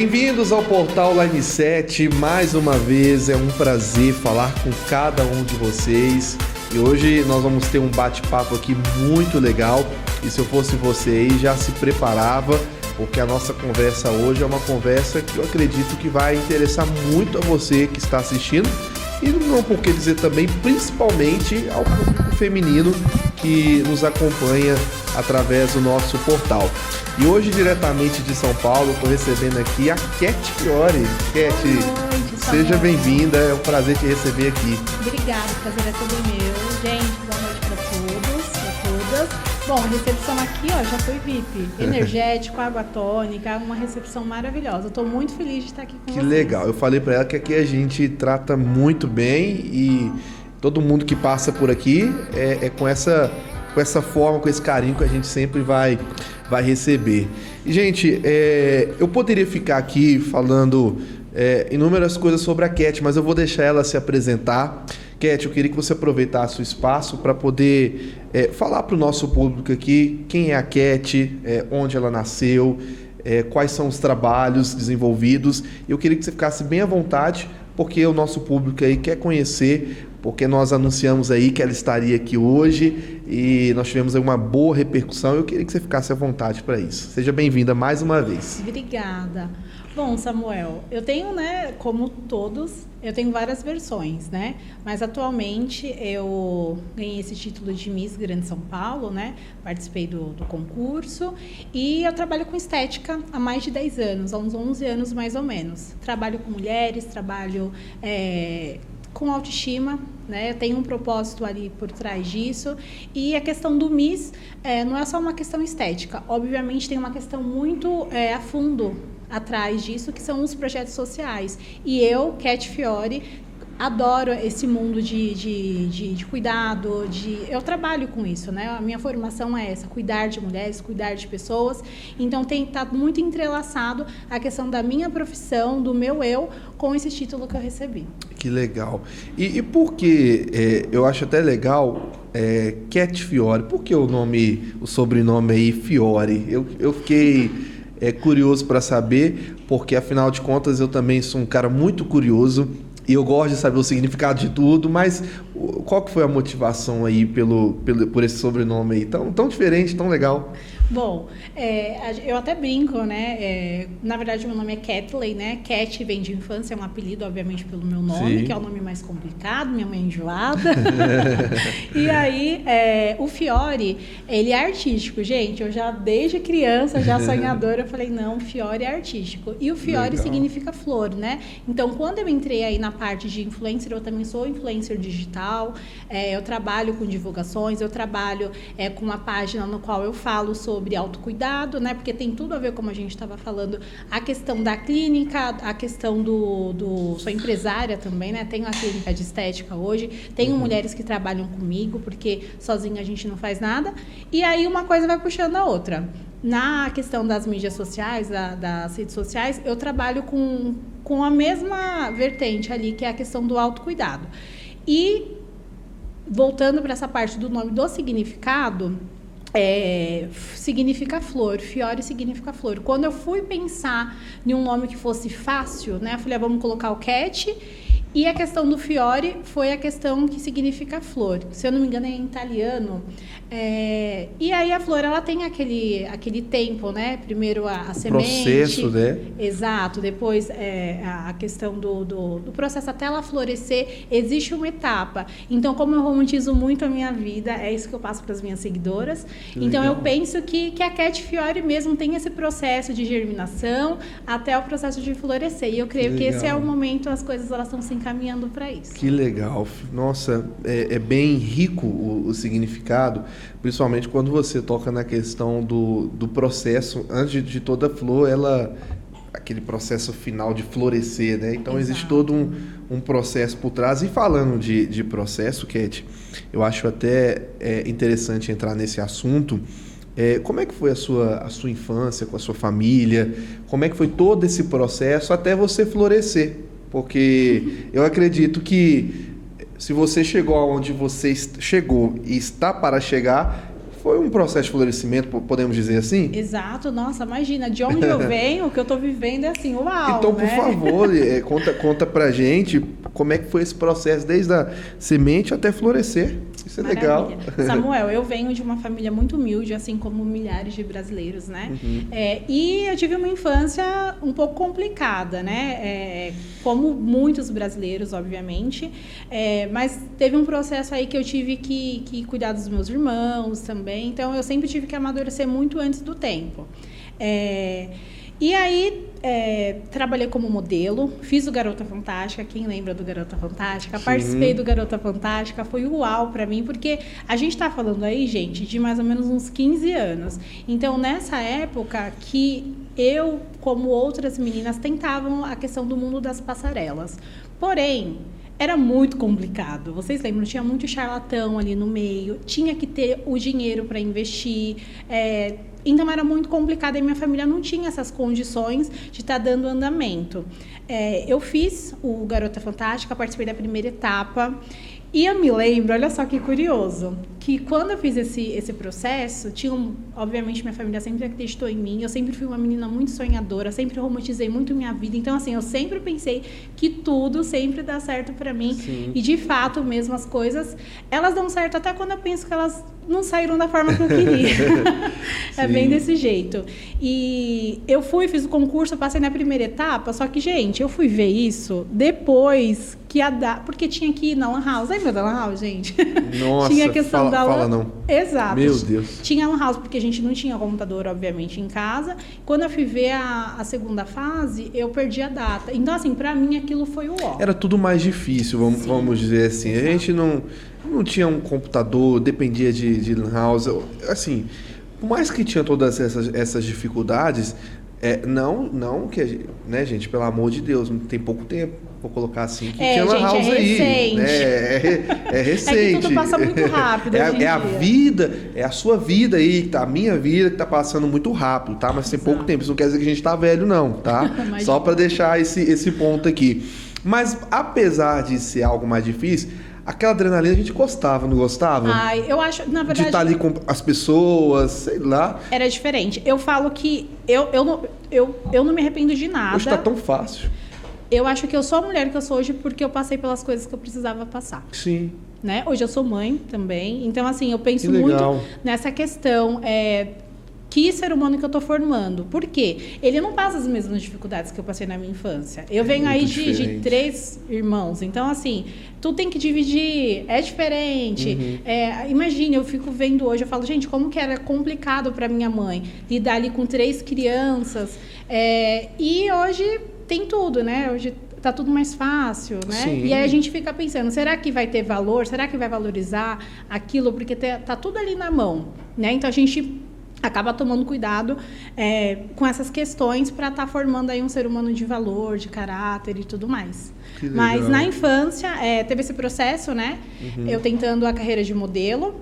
Bem-vindos ao Portal Line 7, mais uma vez é um prazer falar com cada um de vocês e hoje nós vamos ter um bate-papo aqui muito legal e se eu fosse você aí já se preparava, porque a nossa conversa hoje é uma conversa que eu acredito que vai interessar muito a você que está assistindo e não por que dizer também, principalmente ao público feminino que nos acompanha através do nosso portal. E hoje, diretamente de São Paulo, estou recebendo aqui a Cat Fiore. Cat, seja bem-vinda, é um prazer te receber aqui. Obrigada, o prazer é todo meu. Gente, boa noite para todos e todas. Bom, a recepção aqui, ó, já foi VIP. Energético, água tônica, uma recepção maravilhosa. Eu estou muito feliz de estar aqui com vocês. Que legal, eu falei para ela que aqui a gente trata muito bem e todo mundo que passa por aqui é com essa forma, com esse carinho que a gente sempre vai receber. E, gente, eu poderia ficar aqui falando inúmeras coisas sobre a Cat, mas eu vou deixar ela se apresentar. Cat, eu queria que você aproveitasse o espaço para poder falar para o nosso público aqui quem é a Cat, onde ela nasceu, quais são os trabalhos desenvolvidos. Eu queria que você ficasse bem à vontade, porque o nosso público aí quer conhecer, porque nós anunciamos aí que ela estaria aqui hoje e nós tivemos aí uma boa repercussão. Eu queria que você ficasse à vontade para isso. Seja bem-vinda mais uma vez. Obrigada. Bom, Samuel, eu tenho, como todos, eu tenho várias versões, mas atualmente eu ganhei esse título de Miss Grande São Paulo, participei do concurso e eu trabalho com estética há mais de 10 anos, há uns 11 anos mais ou menos. Trabalho com mulheres, trabalho com autoestima, eu tenho um propósito ali por trás disso. E a questão do Miss não é só uma questão estética, obviamente tem uma questão muito a fundo atrás disso, que são os projetos sociais. E eu, Cat Fiore, adoro esse mundo de cuidado, eu trabalho com isso, A minha formação é essa, cuidar de mulheres, cuidar de pessoas. Então tá muito entrelaçado a questão da minha profissão, do meu eu, com esse título que eu recebi. Que legal. E por que, eu acho até legal, Cat Fiore, por que o sobrenome aí Fiore? Eu fiquei curioso para saber, porque afinal de contas eu também sou um cara muito curioso e eu gosto de saber o significado de tudo, mas qual que foi a motivação aí por esse sobrenome aí tão diferente, tão legal? Bom, eu até brinco, na verdade, meu nome é Kathleen, Cat vem de infância, é um apelido, obviamente, pelo meu nome, Sim. Que é o nome mais complicado, minha mãe é enjoada. E aí, o Fiore, ele é artístico, gente. Eu já, desde criança, já sonhadora, eu falei, não, Fiore é artístico. E o Fiore Legal. Significa flor, Então, quando eu entrei aí na parte de influencer, eu também sou influencer digital, eu trabalho com divulgações, eu trabalho com uma página no qual eu falo sobre autocuidado, Porque tem tudo a ver, como a gente estava falando, a questão da clínica, a questão sou empresária também, Tenho a clínica de estética hoje, tenho mulheres que trabalham comigo, porque sozinha a gente não faz nada, e aí uma coisa vai puxando a outra. Na questão das mídias sociais, das redes sociais, eu trabalho com a mesma vertente ali, que é a questão do autocuidado. E, voltando para essa parte do nome do significado, significa flor, Fiore significa flor. Quando eu fui pensar em um nome que fosse fácil, eu falei, vamos colocar o Cat. E a questão do Fiore foi a questão que significa flor. Se eu não me engano, é em italiano. E aí a flor, ela tem aquele tempo, Primeiro a semente. Processo, Exato. Depois a questão do processo até ela florescer, existe uma etapa. Então, como eu romantizo muito a minha vida, é isso que eu passo para as minhas seguidoras. Então, eu penso que a Cat Fiore mesmo tem esse processo de germinação até o processo de florescer. E eu creio que esse é o momento, as coisas elas estão se encaminhando para isso. Que legal. Nossa, é bem rico o significado, principalmente quando você toca na questão do processo, antes de toda flor, aquele processo final de florescer, Então, Exato. Existe todo um processo por trás. E falando de processo, Cat, eu acho até interessante entrar nesse assunto. Como é que foi a sua infância com a sua família? Como é que foi todo esse processo até você florescer? Porque eu acredito que se você chegou aonde você chegou e está para chegar, foi um processo de florescimento, podemos dizer assim? Exato, nossa, imagina, de onde eu venho, o que eu tô vivendo é assim, uau, então, por favor, conta pra gente como é que foi esse processo, desde a semente até florescer. Isso é legal. Samuel, eu venho de uma família muito humilde, assim como milhares de brasileiros, né? E eu tive uma infância um pouco complicada, né? Como muitos brasileiros, obviamente. Mas teve um processo aí que eu tive que cuidar dos meus irmãos também. Então, eu sempre tive que amadurecer muito antes do tempo. E aí, trabalhei como modelo, fiz o Garota Fantástica, quem lembra do Garota Fantástica? Sim. Participei do Garota Fantástica, foi uau pra mim, porque a gente tá falando aí, gente, de mais ou menos uns 15 anos. Então, nessa época que eu, como outras meninas, tentavam a questão do mundo das passarelas. Porém, era muito complicado. Vocês lembram? Tinha muito charlatão ali no meio, tinha que ter o dinheiro para investir. Então, era muito complicado e minha família não tinha essas condições de estar dando andamento. Eu fiz o Garota Fantástica, participei da primeira etapa. E eu me lembro, olha só que curioso, que quando eu fiz esse processo, obviamente minha família sempre acreditou em mim, eu sempre fui uma menina muito sonhadora, sempre romantizei muito minha vida, então assim, eu sempre pensei que tudo sempre dá certo pra mim. Sim. E de fato mesmo as coisas, elas dão certo até quando eu penso que elas não saíram da forma que eu queria. É bem desse jeito. E eu fiz o concurso, passei na primeira etapa, só que, gente, eu fui ver isso depois que porque tinha que ir na Lan House. Lembra da Lan House, gente? Nossa, tinha a questão da fala não. Exato. Meu Deus. Tinha Lan House, porque a gente não tinha computador, obviamente, em casa. Quando eu fui ver a segunda fase, eu perdi a data. Então, assim, pra mim, aquilo foi o ó. Era tudo mais difícil, vamos dizer assim. Exato. A gente não tinha um computador, dependia de Lan House. Assim, por mais que tinha todas essas dificuldades, não que, né, gente, pelo amor de Deus, tem pouco tempo, vou colocar assim, que tinha Lan House aí. É recente. É que tudo passa muito rápido. É a vida, é a sua vida aí, tá? A minha vida que tá passando muito rápido, tá? Mas tem pouco tempo, isso não quer dizer que a gente tá velho, não, tá? Só para deixar esse ponto aqui. Mas, apesar de ser algo mais difícil, aquela adrenalina a gente gostava, não gostava? Eu acho, na verdade... De estar ali com as pessoas, sei lá. Era diferente. Eu falo que eu não me arrependo de nada. Hoje tá tão fácil. Eu acho que eu sou a mulher que eu sou hoje porque eu passei pelas coisas que eu precisava passar. Sim. Né? Hoje eu sou mãe também. Então, assim, eu penso muito nessa questão... que ser humano que eu tô formando. Por quê? Ele não passa as mesmas dificuldades que eu passei na minha infância. Eu venho aí de 3 irmãos. Então, assim, tu tem que dividir. É diferente. Imagine, eu fico vendo hoje, eu falo, gente, como que era complicado para minha mãe lidar ali com 3 crianças. E hoje tem tudo, né? Hoje tá tudo mais fácil, né? Sim. E aí a gente fica pensando, será que vai ter valor? Será que vai valorizar aquilo? Porque tá tudo ali na mão, né? Então, a gente acaba tomando cuidado com essas questões para estar formando aí um ser humano de valor, de caráter e tudo mais. Mas na infância teve esse processo, né? Eu tentando a carreira de modelo.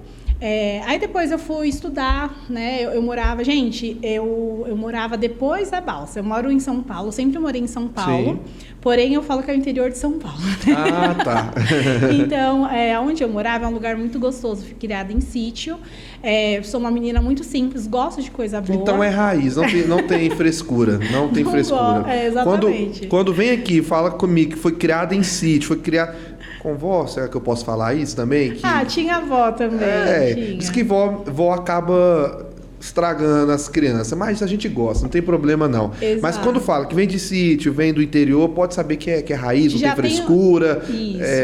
Aí depois eu fui estudar, né? Eu morava... Gente, eu morava depois da Balsa. Eu moro em São Paulo, sempre morei em São Paulo. Sim. Porém, eu falo que é o interior de São Paulo. Né? Ah, tá. Então, onde eu morava é um lugar muito gostoso. Fui criada em sítio. Sou uma menina muito simples, gosto de coisa boa. Então é raiz, não tem frescura. Não tem frescura. Exatamente. Quando vem aqui e fala comigo que foi criada em sítio, foi criada... Com vó, será que eu posso falar isso também? Tinha avó também. Diz que vó acaba estragando as crianças, mas a gente gosta, não tem problema não. Exato. Mas quando fala que vem de sítio, vem do interior, pode saber que é raiz, não tem frescura,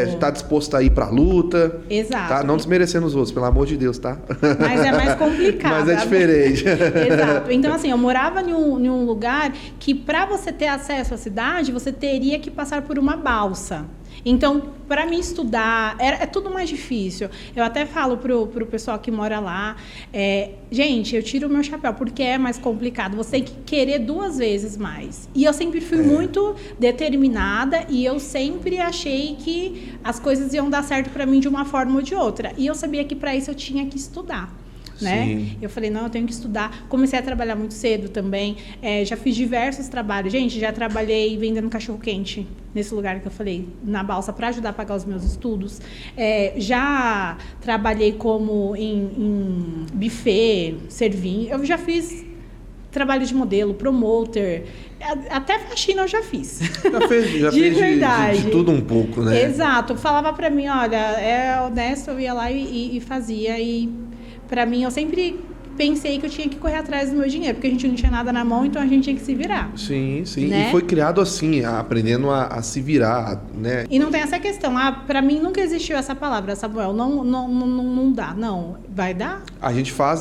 está disposto a ir pra luta. Exato. Tá? Não desmerecendo os outros, pelo amor de Deus, tá? Mas é mais complicado. Mas é diferente. Exato. Então, assim, eu morava em um lugar que, para você ter acesso à cidade, você teria que passar por uma balsa. Então, para mim estudar, é tudo mais difícil. Eu até falo pro pessoal que mora lá, gente, eu tiro o meu chapéu, porque é mais complicado. Você tem que querer 2 vezes mais. E eu sempre fui muito determinada e eu sempre achei que as coisas iam dar certo para mim de uma forma ou de outra. E eu sabia que para isso eu tinha que estudar. Né? Eu falei, não, eu tenho que estudar. Comecei a trabalhar muito cedo também. Já fiz diversos trabalhos. Gente, já trabalhei vendendo cachorro-quente nesse lugar que eu falei, na Balsa, para ajudar a pagar os meus estudos. Já trabalhei como em buffet, servindo. Eu já fiz trabalho de modelo, promoter, até faxina eu já fiz. Já fez de tudo um pouco, né? Exato. Falava pra mim, olha, é honesto, eu ia lá e fazia. E pra mim, eu sempre pensei que eu tinha que correr atrás do meu dinheiro, porque a gente não tinha nada na mão, então a gente tinha que se virar. Sim. Né? E foi criado assim, aprendendo a se virar, né? E não tem essa questão. Pra mim nunca existiu essa palavra, Samuel, não dá. Não, vai dar? A gente faz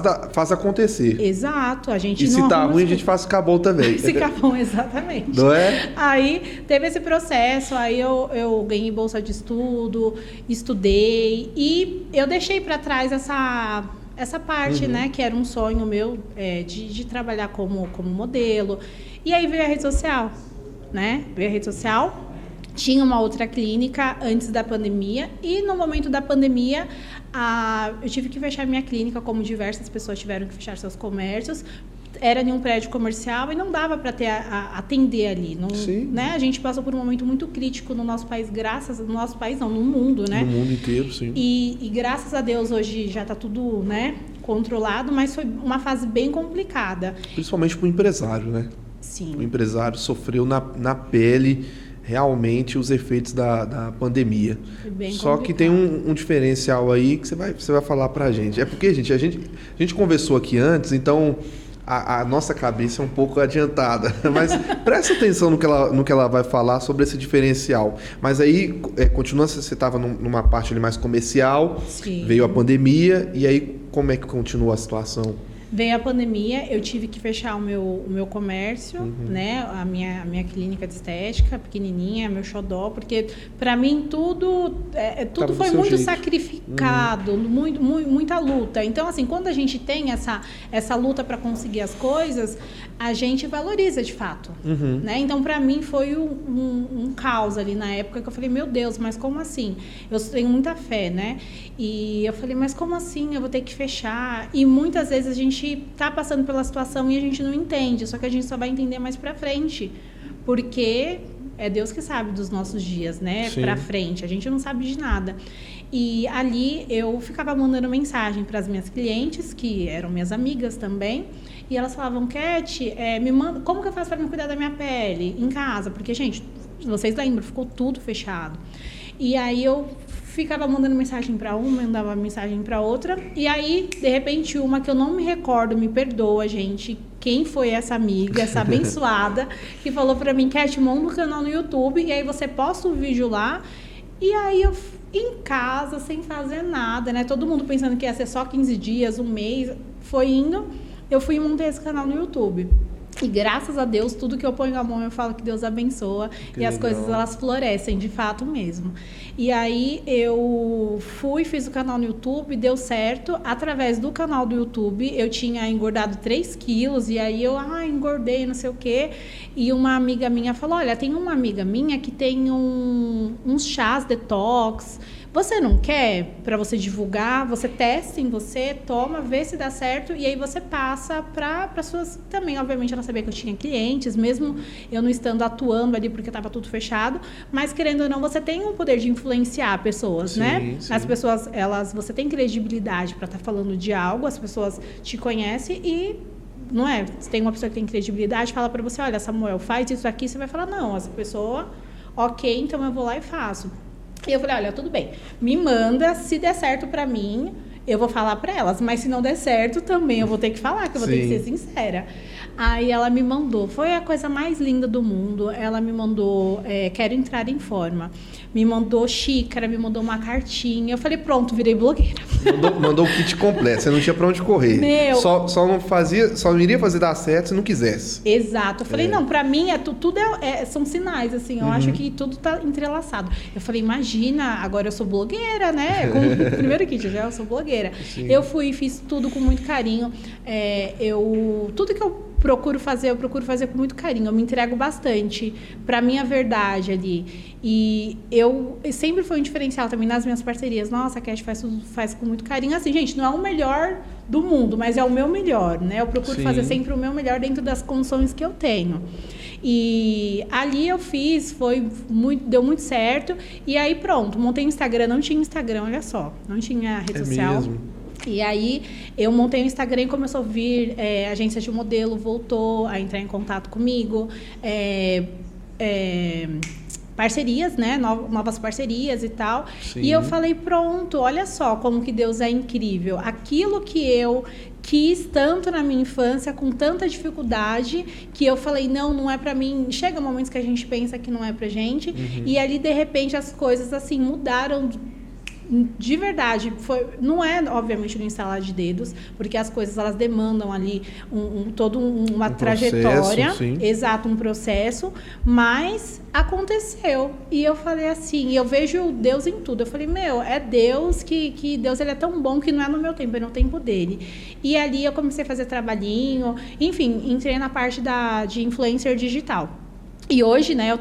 acontecer. Exato. A gente e se tá ruim, a gente faz ficar bom também. Se ficar bom, exatamente. Não é? Aí teve esse processo, aí eu ganhei bolsa de estudo, estudei e eu deixei para trás essa parte, né, que era um sonho meu de trabalhar como modelo. E aí veio a rede social, né? Veio a rede social, tinha uma outra clínica antes da pandemia e no momento da pandemia eu tive que fechar minha clínica, como diversas pessoas tiveram que fechar seus comércios. Era em um prédio comercial e não dava para atender ali. Não, né? A gente passou por um momento muito crítico no nosso país, no nosso país não, no mundo, né? No mundo inteiro, sim. E graças a Deus hoje já está tudo, né, controlado, mas foi uma fase bem complicada. Principalmente para o empresário, né? Sim. O empresário sofreu na pele realmente os efeitos da pandemia. Foi bem Só complicado. que tem um diferencial aí que você vai falar para a gente. É porque, gente, a gente conversou aqui antes, então a nossa cabeça é um pouco adiantada, mas presta atenção no que ela vai falar sobre esse diferencial. Mas aí, continua, você estava numa parte ali mais comercial, Sim. Veio a pandemia, e aí como é que continua a situação? Veio a pandemia, eu tive que fechar o meu comércio, né? A minha clínica de estética, pequenininha, meu xodó, porque para mim tudo foi muito sacrificado, muita luta. Então, assim, quando a gente tem essa luta para conseguir as coisas, a gente valoriza de fato, né? Então, para mim foi um caos ali na época que eu falei, meu Deus, mas como assim? Eu tenho muita fé, né? E eu falei, mas como assim? Eu vou ter que fechar? E muitas vezes a gente tá passando pela situação e a gente não entende, só que a gente só vai entender mais pra frente, porque é Deus que sabe dos nossos dias, né? Sim. Pra frente, a gente não sabe de nada. E ali eu ficava mandando mensagem para as minhas clientes, que eram minhas amigas também, e elas falavam, Cat, me manda, como que eu faço para me cuidar da minha pele em casa? Porque, gente, vocês lembram, ficou tudo fechado. E aí eu ficava mandando mensagem para uma, mandava mensagem para outra, e aí, de repente, uma que eu não me recordo, me perdoa, gente, quem foi essa amiga, essa abençoada, que falou para mim, Cat, monta um canal no YouTube, e aí você posta um vídeo lá, e aí eu, em casa, sem fazer nada, né, todo mundo pensando que ia ser só 15 dias, um mês, foi indo, eu fui e montei esse canal no YouTube. E graças a Deus, tudo que eu ponho a mão, eu falo que Deus abençoa. Que e legal. As coisas, elas florescem, de fato mesmo. E aí, eu fiz o canal no YouTube, deu certo. Através do canal do YouTube, eu tinha engordado 3 quilos. E aí, eu engordei, não sei o quê. E uma amiga minha falou, olha, tem uma amiga minha que tem uns chás detox. Você não quer, para você divulgar, você testa em você, toma, vê se dá certo e aí você passa para suas... Também, obviamente, ela sabia que eu tinha clientes, mesmo eu não estando atuando ali porque estava tudo fechado, mas querendo ou não, você tem um poder de influenciar pessoas, sim, né? Sim. As pessoas, você tem credibilidade para estar falando de algo, as pessoas te conhecem e... Não é? Se tem uma pessoa que tem credibilidade, fala para você, olha, Samuel, faz isso aqui, você vai falar, não, essa pessoa, ok, então eu vou lá e faço. E eu falei, olha, tudo bem, me manda, se der certo pra mim, eu vou falar pra elas, mas se não der certo, também eu vou ter que falar, que eu vou ter que ser sincera. Aí ela me mandou, foi a coisa mais linda do mundo, ela me mandou, quero entrar em forma, me mandou xícara, me mandou uma cartinha, eu falei, pronto, virei blogueira. Mandou o kit completo, você não tinha pra onde correr. Só não iria fazer dar certo se não quisesse. Exato, eu falei, não, pra mim, tudo são sinais, assim, eu acho que tudo tá entrelaçado. Eu falei, imagina, agora eu sou blogueira, né, com o primeiro kit, eu sou blogueira. Sim. Eu fiz tudo com muito carinho, tudo que eu procuro fazer com muito carinho, eu me entrego bastante pra minha verdade ali, e sempre foi um diferencial também nas minhas parcerias, nossa, a Cat faz com muito carinho, assim, gente, não é o melhor do mundo, mas é o meu melhor, né? Eu procuro Sim. fazer sempre o meu melhor dentro das condições que eu tenho. E ali eu fiz, deu muito certo. E aí pronto, montei o Instagram, não tinha Instagram, olha só, não tinha rede social. Mesmo? E aí eu montei o Instagram e começou a vir agência de modelo, voltou a entrar em contato comigo, parcerias, né? Novas parcerias e tal. Sim. E eu falei, pronto, olha só como que Deus é incrível. Aquilo que eu quis tanto na minha infância, com tanta dificuldade, que eu falei, não é pra mim. Chega momentos que a gente pensa que não é pra gente. E ali, de repente, as coisas, assim, mudaram de verdade. Não é, obviamente, no instalar de dedos, porque as coisas, elas demandam ali toda uma trajetória. Processo, exato, um processo, mas aconteceu. E eu falei assim, eu vejo Deus em tudo. Eu falei, é Deus, que Deus, ele é tão bom que não é no meu tempo, é no tempo dele. E ali eu comecei a fazer trabalhinho, enfim, entrei na parte de influencer digital. E hoje, né,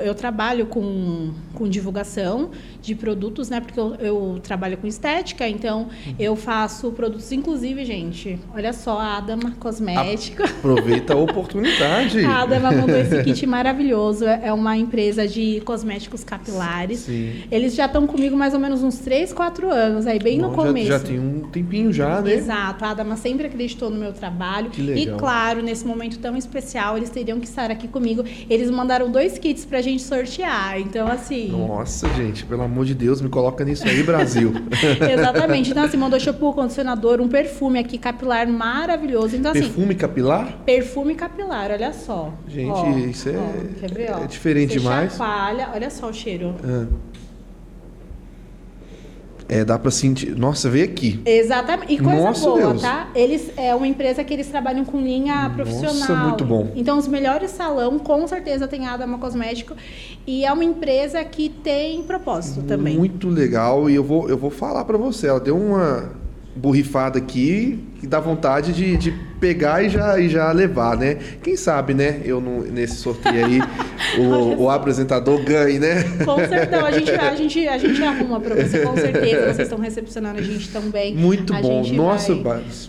eu trabalho com divulgação de produtos, né, porque eu trabalho com estética, então eu faço produtos, inclusive, gente, olha só, a Adama Cosmético. Aproveita a oportunidade. A Adama mandou esse kit maravilhoso, é uma empresa de cosméticos capilares. Sim. Eles já estão comigo mais ou menos uns 3, 4 anos, aí bem no começo. Já tem um tempinho já, né? Exato, a Adama sempre acreditou no meu trabalho. Que legal. E claro, nesse momento tão especial, eles teriam que estar aqui comigo. Eles mandaram 2 kits pra gente sortear, então assim... Nossa, gente, pelo amor de Deus, me coloca nisso aí, Brasil. Exatamente, então assim, mandou shampoo, condicionador, um perfume aqui capilar maravilhoso, então assim... Perfume capilar? Perfume capilar, olha só. Gente, isso quer ver, é diferente você demais. Chacoalha, olha só o cheiro. Dá pra sentir... Nossa, veio aqui. Exatamente. E coisa Nossa, boa, Deus. tá? É uma empresa que eles trabalham com linha profissional. Nossa, muito bom. Então, os melhores salão, com certeza, tem a Adama Cosmético. E é uma empresa que tem propósito também. Muito legal. E eu vou falar pra você. Ela deu uma borrifada aqui que dá vontade de pegar e já levar, né? Quem sabe, né? Nesse sorteio aí, o apresentador ganhe, né? Com certeza. A gente arruma pra você, com certeza. Vocês estão recepcionando a gente tão bem. Muito bom. Nossa,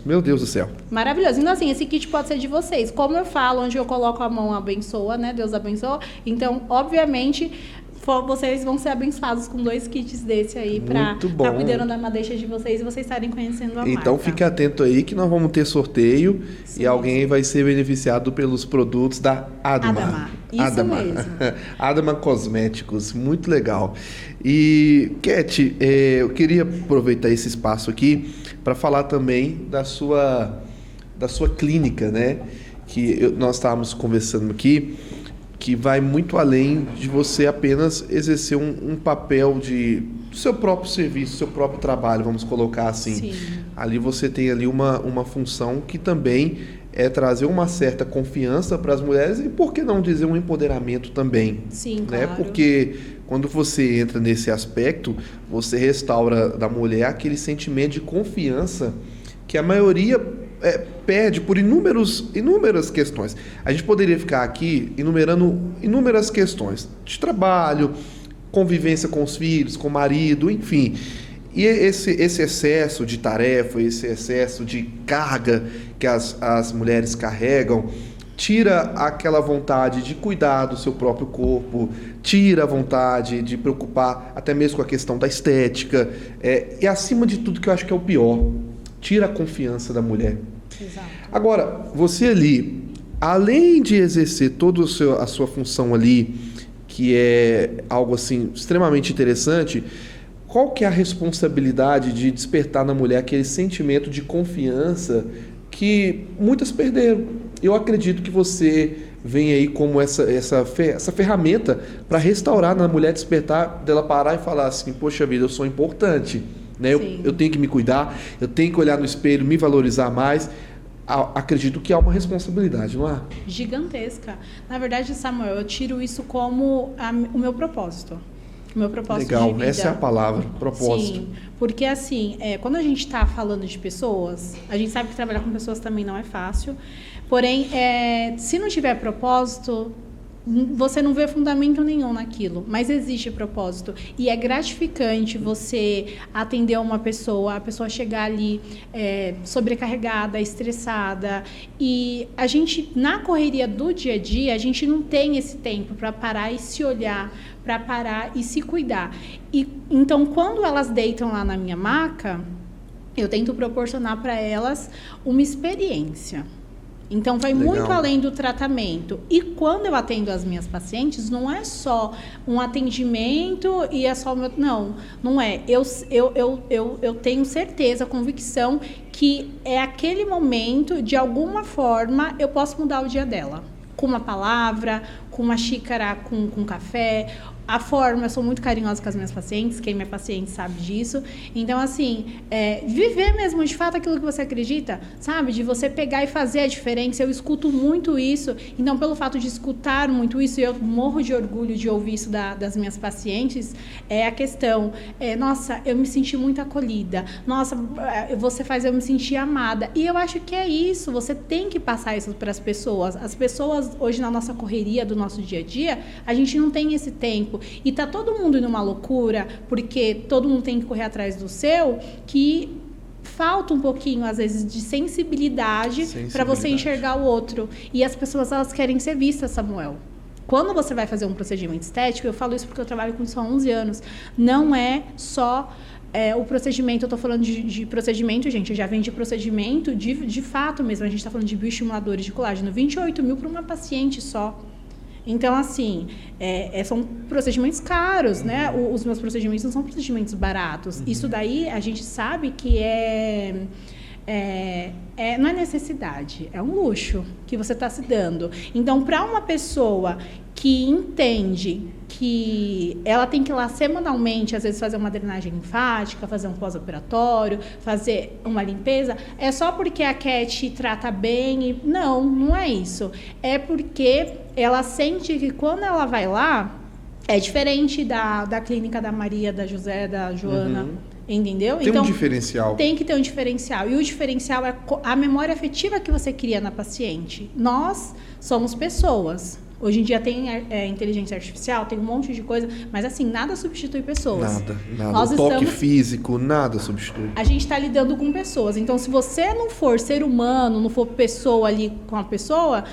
meu Deus do céu. Maravilhoso. Então, assim, esse kit pode ser de vocês. Como eu falo, onde eu coloco a mão, abençoa, né? Deus abençoa. Então, obviamente... vocês vão ser abençoados com 2 kits desse aí para estar cuidando da madeixa de vocês e vocês estarem conhecendo a marca. Então fique atento aí que nós vamos ter sorteio. Sim, e alguém vai ser beneficiado pelos produtos da Adama. Isso mesmo. Adama Cosméticos, muito legal. E, Cat, eu queria aproveitar esse espaço aqui para falar também da sua clínica, né? Que nós estávamos conversando aqui, que vai muito além de você apenas exercer um papel do seu próprio serviço, seu próprio trabalho, vamos colocar assim. Sim. Ali você tem ali uma função que também é trazer uma certa confiança para as mulheres e, por que não dizer, um empoderamento também. Sim, né? claro. Porque quando você entra nesse aspecto, você restaura da mulher aquele sentimento de confiança que a maioria perde por inúmeras questões. A gente poderia ficar aqui enumerando inúmeras questões de trabalho, convivência com os filhos, com o marido, enfim. E esse excesso de tarefa, esse excesso de carga que as mulheres carregam, tira aquela vontade de cuidar do seu próprio corpo, tira a vontade de preocupar até mesmo com a questão da estética, e acima de tudo, que eu acho que é o pior, tira a confiança da mulher. Exato. Agora, você ali, além de exercer toda a sua função ali, que é algo assim extremamente interessante, qual que é a responsabilidade de despertar na mulher aquele sentimento de confiança que muitas perderam? Eu acredito que você vem aí como essa ferramenta para restaurar na mulher, despertar, dela parar e falar assim, poxa vida, eu sou importante. Né? Eu tenho que me cuidar, eu tenho que olhar no espelho, me valorizar mais. Acredito que há uma responsabilidade, não há? Gigantesca. Na verdade, Samuel, eu tiro isso como o meu propósito. O meu propósito Legal, de vida. essa é a palavra, propósito. Sim, porque assim, quando a gente está falando de pessoas, a gente sabe que trabalhar com pessoas também não é fácil. Porém, se não tiver propósito, você não vê fundamento nenhum naquilo, mas existe propósito. E é gratificante você atender uma pessoa, a pessoa chegar ali sobrecarregada, estressada. E a gente, na correria do dia a dia, a gente não tem esse tempo para parar e se olhar, para parar e se cuidar. E então, quando elas deitam lá na minha maca, eu tento proporcionar para elas uma experiência. Então, vai Legal. muito além do tratamento. E quando eu atendo as minhas pacientes, não é só um atendimento e é só o meu... Não é. Eu tenho certeza, convicção que é aquele momento, de alguma forma, eu posso mudar o dia dela. Com uma palavra, com uma xícara com café. A forma, eu sou muito carinhosa com as minhas pacientes, quem é minha paciente sabe disso. Então, assim, viver mesmo de fato aquilo que você acredita, sabe? De você pegar e fazer a diferença. Eu escuto muito isso. Então, pelo fato de escutar muito isso, eu morro de orgulho de ouvir isso das minhas pacientes, a questão, nossa, eu me senti muito acolhida. Nossa, você faz eu me sentir amada. E eu acho que é isso, você tem que passar isso para as pessoas. As pessoas, hoje, na nossa correria do nosso dia a dia, a gente não tem esse tempo. E tá todo mundo numa loucura, porque todo mundo tem que correr atrás do seu, que falta um pouquinho, às vezes, de sensibilidade para você enxergar o outro. E as pessoas, elas querem ser vistas, Samuel. Quando você vai fazer um procedimento estético, eu falo isso porque eu trabalho com isso há 11 anos, não é só... o procedimento, eu estou falando de procedimento, gente, eu já vendi procedimento de fato mesmo, a gente está falando de bioestimuladores de colágeno, 28 mil para uma paciente só. Então, assim, são procedimentos caros, né? Os meus procedimentos não são procedimentos baratos. Isso daí, a gente sabe que não é necessidade, é um luxo que você está se dando. Então, para uma pessoa que entende que ela tem que ir lá semanalmente, às vezes fazer uma drenagem linfática, fazer um pós-operatório, fazer uma limpeza, é só porque a Cat trata bem? Não é isso. É porque ela sente que quando ela vai lá, é diferente da clínica da Maria, da José, da Joana, entendeu? Tem então, um diferencial. Tem que ter um diferencial. E o diferencial é a memória afetiva que você cria na paciente. Nós somos pessoas. Hoje em dia tem inteligência artificial, tem um monte de coisa, mas assim, nada substitui pessoas. Nada. O toque físico, nada substitui. A gente está lidando com pessoas. Então, se você não for ser humano, não for pessoa ali com a pessoa,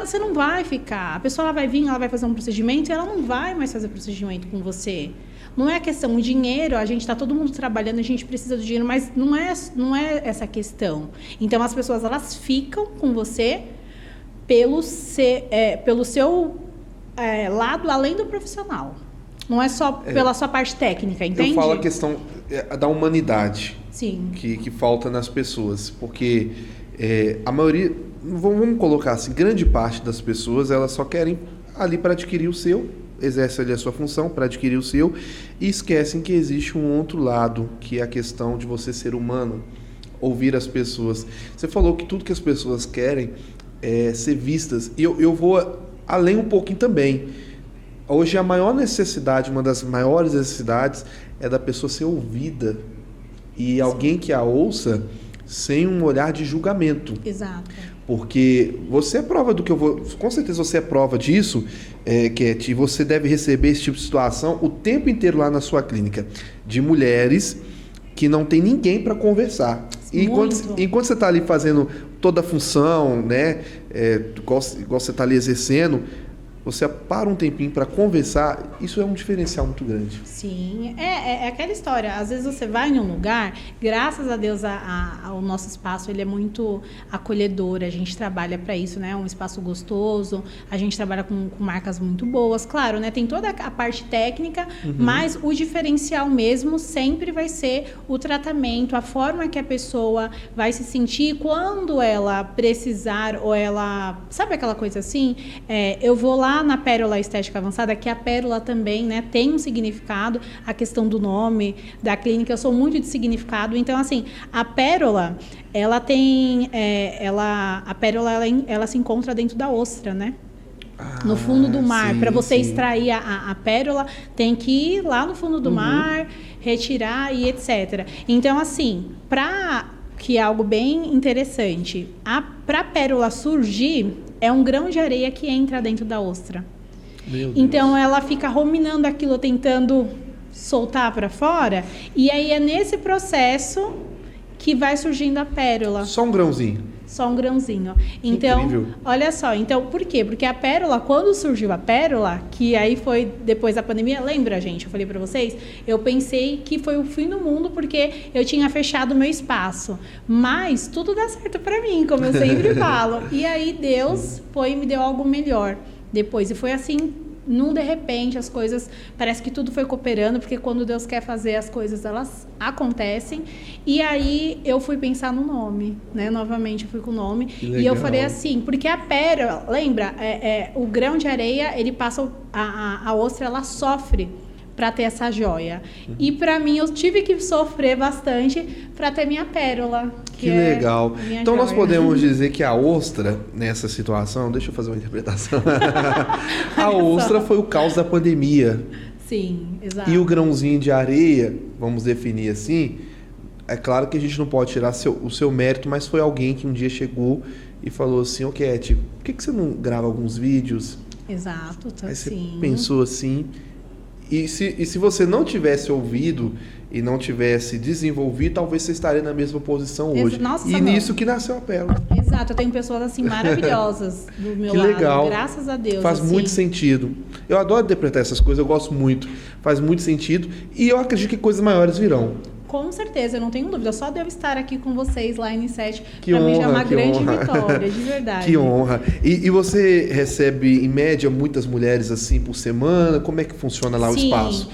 você não vai ficar. A pessoa ela vai vir, ela vai fazer um procedimento e ela não vai mais fazer procedimento com você. Não é a questão, o dinheiro, a gente está todo mundo trabalhando, a gente precisa do dinheiro, mas não é essa questão. Então, as pessoas, elas ficam com você pelo seu lado além do profissional. Não é só pela sua parte técnica, entende? Eu falo a questão da humanidade. Sim. Que falta nas pessoas. Porque a maioria, vamos colocar assim, grande parte das pessoas, elas só querem ali para adquirir o seu, exerce ali a sua função para adquirir o seu, e esquecem que existe um outro lado, que é a questão de você ser humano, ouvir as pessoas. Você falou que tudo que as pessoas querem ser vistas, e eu vou além um pouquinho também. Hoje a maior necessidade, uma das maiores necessidades é da pessoa ser ouvida e alguém que a ouça sem um olhar de julgamento. Exato. Porque você é prova do que eu vou... Com certeza você é prova disso, Cat, e você deve receber esse tipo de situação o tempo inteiro lá na sua clínica, de mulheres que não tem ninguém para conversar. E enquanto você está ali fazendo toda a função, né, igual você está ali exercendo, você para um tempinho para conversar, isso é um diferencial muito grande. Sim, é aquela história, às vezes você vai em um lugar, graças a Deus o nosso espaço ele é muito acolhedor, a gente trabalha para isso, né, um espaço gostoso, a gente trabalha com marcas muito boas, claro, né, tem toda a parte técnica, mas o diferencial mesmo sempre vai ser o tratamento, a forma que a pessoa vai se sentir quando ela precisar, ou ela, sabe aquela coisa assim, eu vou lá na Pérola Estética Avançada, que a pérola também, né, tem um significado, a questão do nome da clínica, eu sou muito de significado, então assim, a pérola, ela tem, a pérola, ela se encontra dentro da ostra, né? No fundo do mar. Para você extrair a pérola, tem que ir lá no fundo do mar, retirar e etc. Então assim, que é algo bem interessante, para a pérola surgir, é um grão de areia que entra dentro da ostra. Meu Deus. Então ela fica ruminando aquilo, tentando soltar para fora, e aí é nesse processo que vai surgindo a pérola. Só um grãozinho. Só um grãozinho. Então, incrível. Olha só, então por quê? Porque a pérola, quando surgiu a pérola, que aí foi depois da pandemia, lembra, gente? Eu falei pra vocês, eu pensei que foi o fim do mundo porque eu tinha fechado o meu espaço. Mas tudo dá certo pra mim, como eu sempre falo. E aí Deus foi e me deu algo melhor depois. E foi assim, num de repente, as coisas, parece que tudo foi cooperando, porque quando Deus quer fazer as coisas, elas acontecem. E aí eu fui pensar no nome, né? Novamente eu fui com o nome. E eu falei assim, porque a pérola, lembra? O grão de areia, ele passa, a ostra, ela sofre para ter essa joia. E para mim, eu tive que sofrer bastante para ter minha pérola. Que legal. Então, joia. nós podemos dizer que a ostra, nessa situação, deixa eu fazer uma interpretação. A ostra foi o caos da pandemia. Sim, exato. E o grãozinho de areia, vamos definir assim, é claro que a gente não pode tirar o seu mérito, mas foi alguém que um dia chegou e falou assim, ô Cat, por que você não grava alguns vídeos? Exato, tá. Aí você sim. pensou assim. E se você não tivesse ouvido e não tivesse desenvolvido, talvez você estaria na mesma posição hoje. Nossa, e nisso que nasceu a pérola. Exato, eu tenho pessoas assim maravilhosas do meu que lado, legal. graças a Deus. Faz assim. muito sentido. Eu adoro interpretar essas coisas, eu gosto muito. Faz muito sentido e eu acredito que coisas maiores virão. Com certeza, eu não tenho dúvida. Só devo estar aqui com vocês lá em N7, para mim já é uma grande vitória, de verdade. Que honra. E você recebe, em média, muitas mulheres assim por semana? Como é que funciona lá o espaço?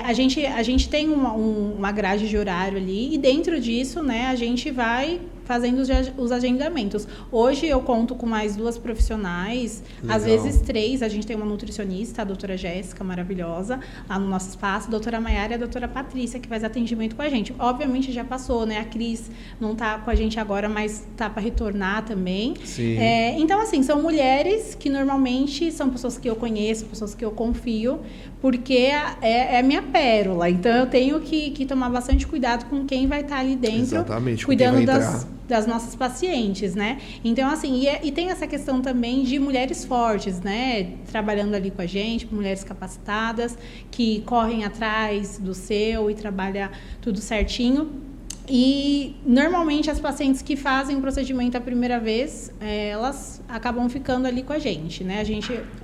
A gente tem uma grade de horário ali e dentro disso, né, a gente vai fazendo os agendamentos. Hoje eu conto com mais 2 profissionais, Legal. Às vezes 3. A gente tem uma nutricionista, a doutora Jéssica, maravilhosa, lá no nosso espaço, a doutora Maiara e a doutora Patrícia, que faz atendimento com a gente. Obviamente já passou, né? A Cris não está com a gente agora, mas está para retornar também. Sim. Então, assim, são mulheres que normalmente são pessoas que eu conheço, pessoas que eu confio, porque é a minha pérola. Então, eu tenho que tomar bastante cuidado com quem vai estar ali dentro. Exatamente, cuidando das nossas pacientes, né? Então, assim, e tem essa questão também de mulheres fortes, né? Trabalhando ali com a gente, mulheres capacitadas, que correm atrás do seu e trabalham tudo certinho. E, normalmente, as pacientes que fazem o procedimento a primeira vez, elas acabam ficando ali com a gente, né?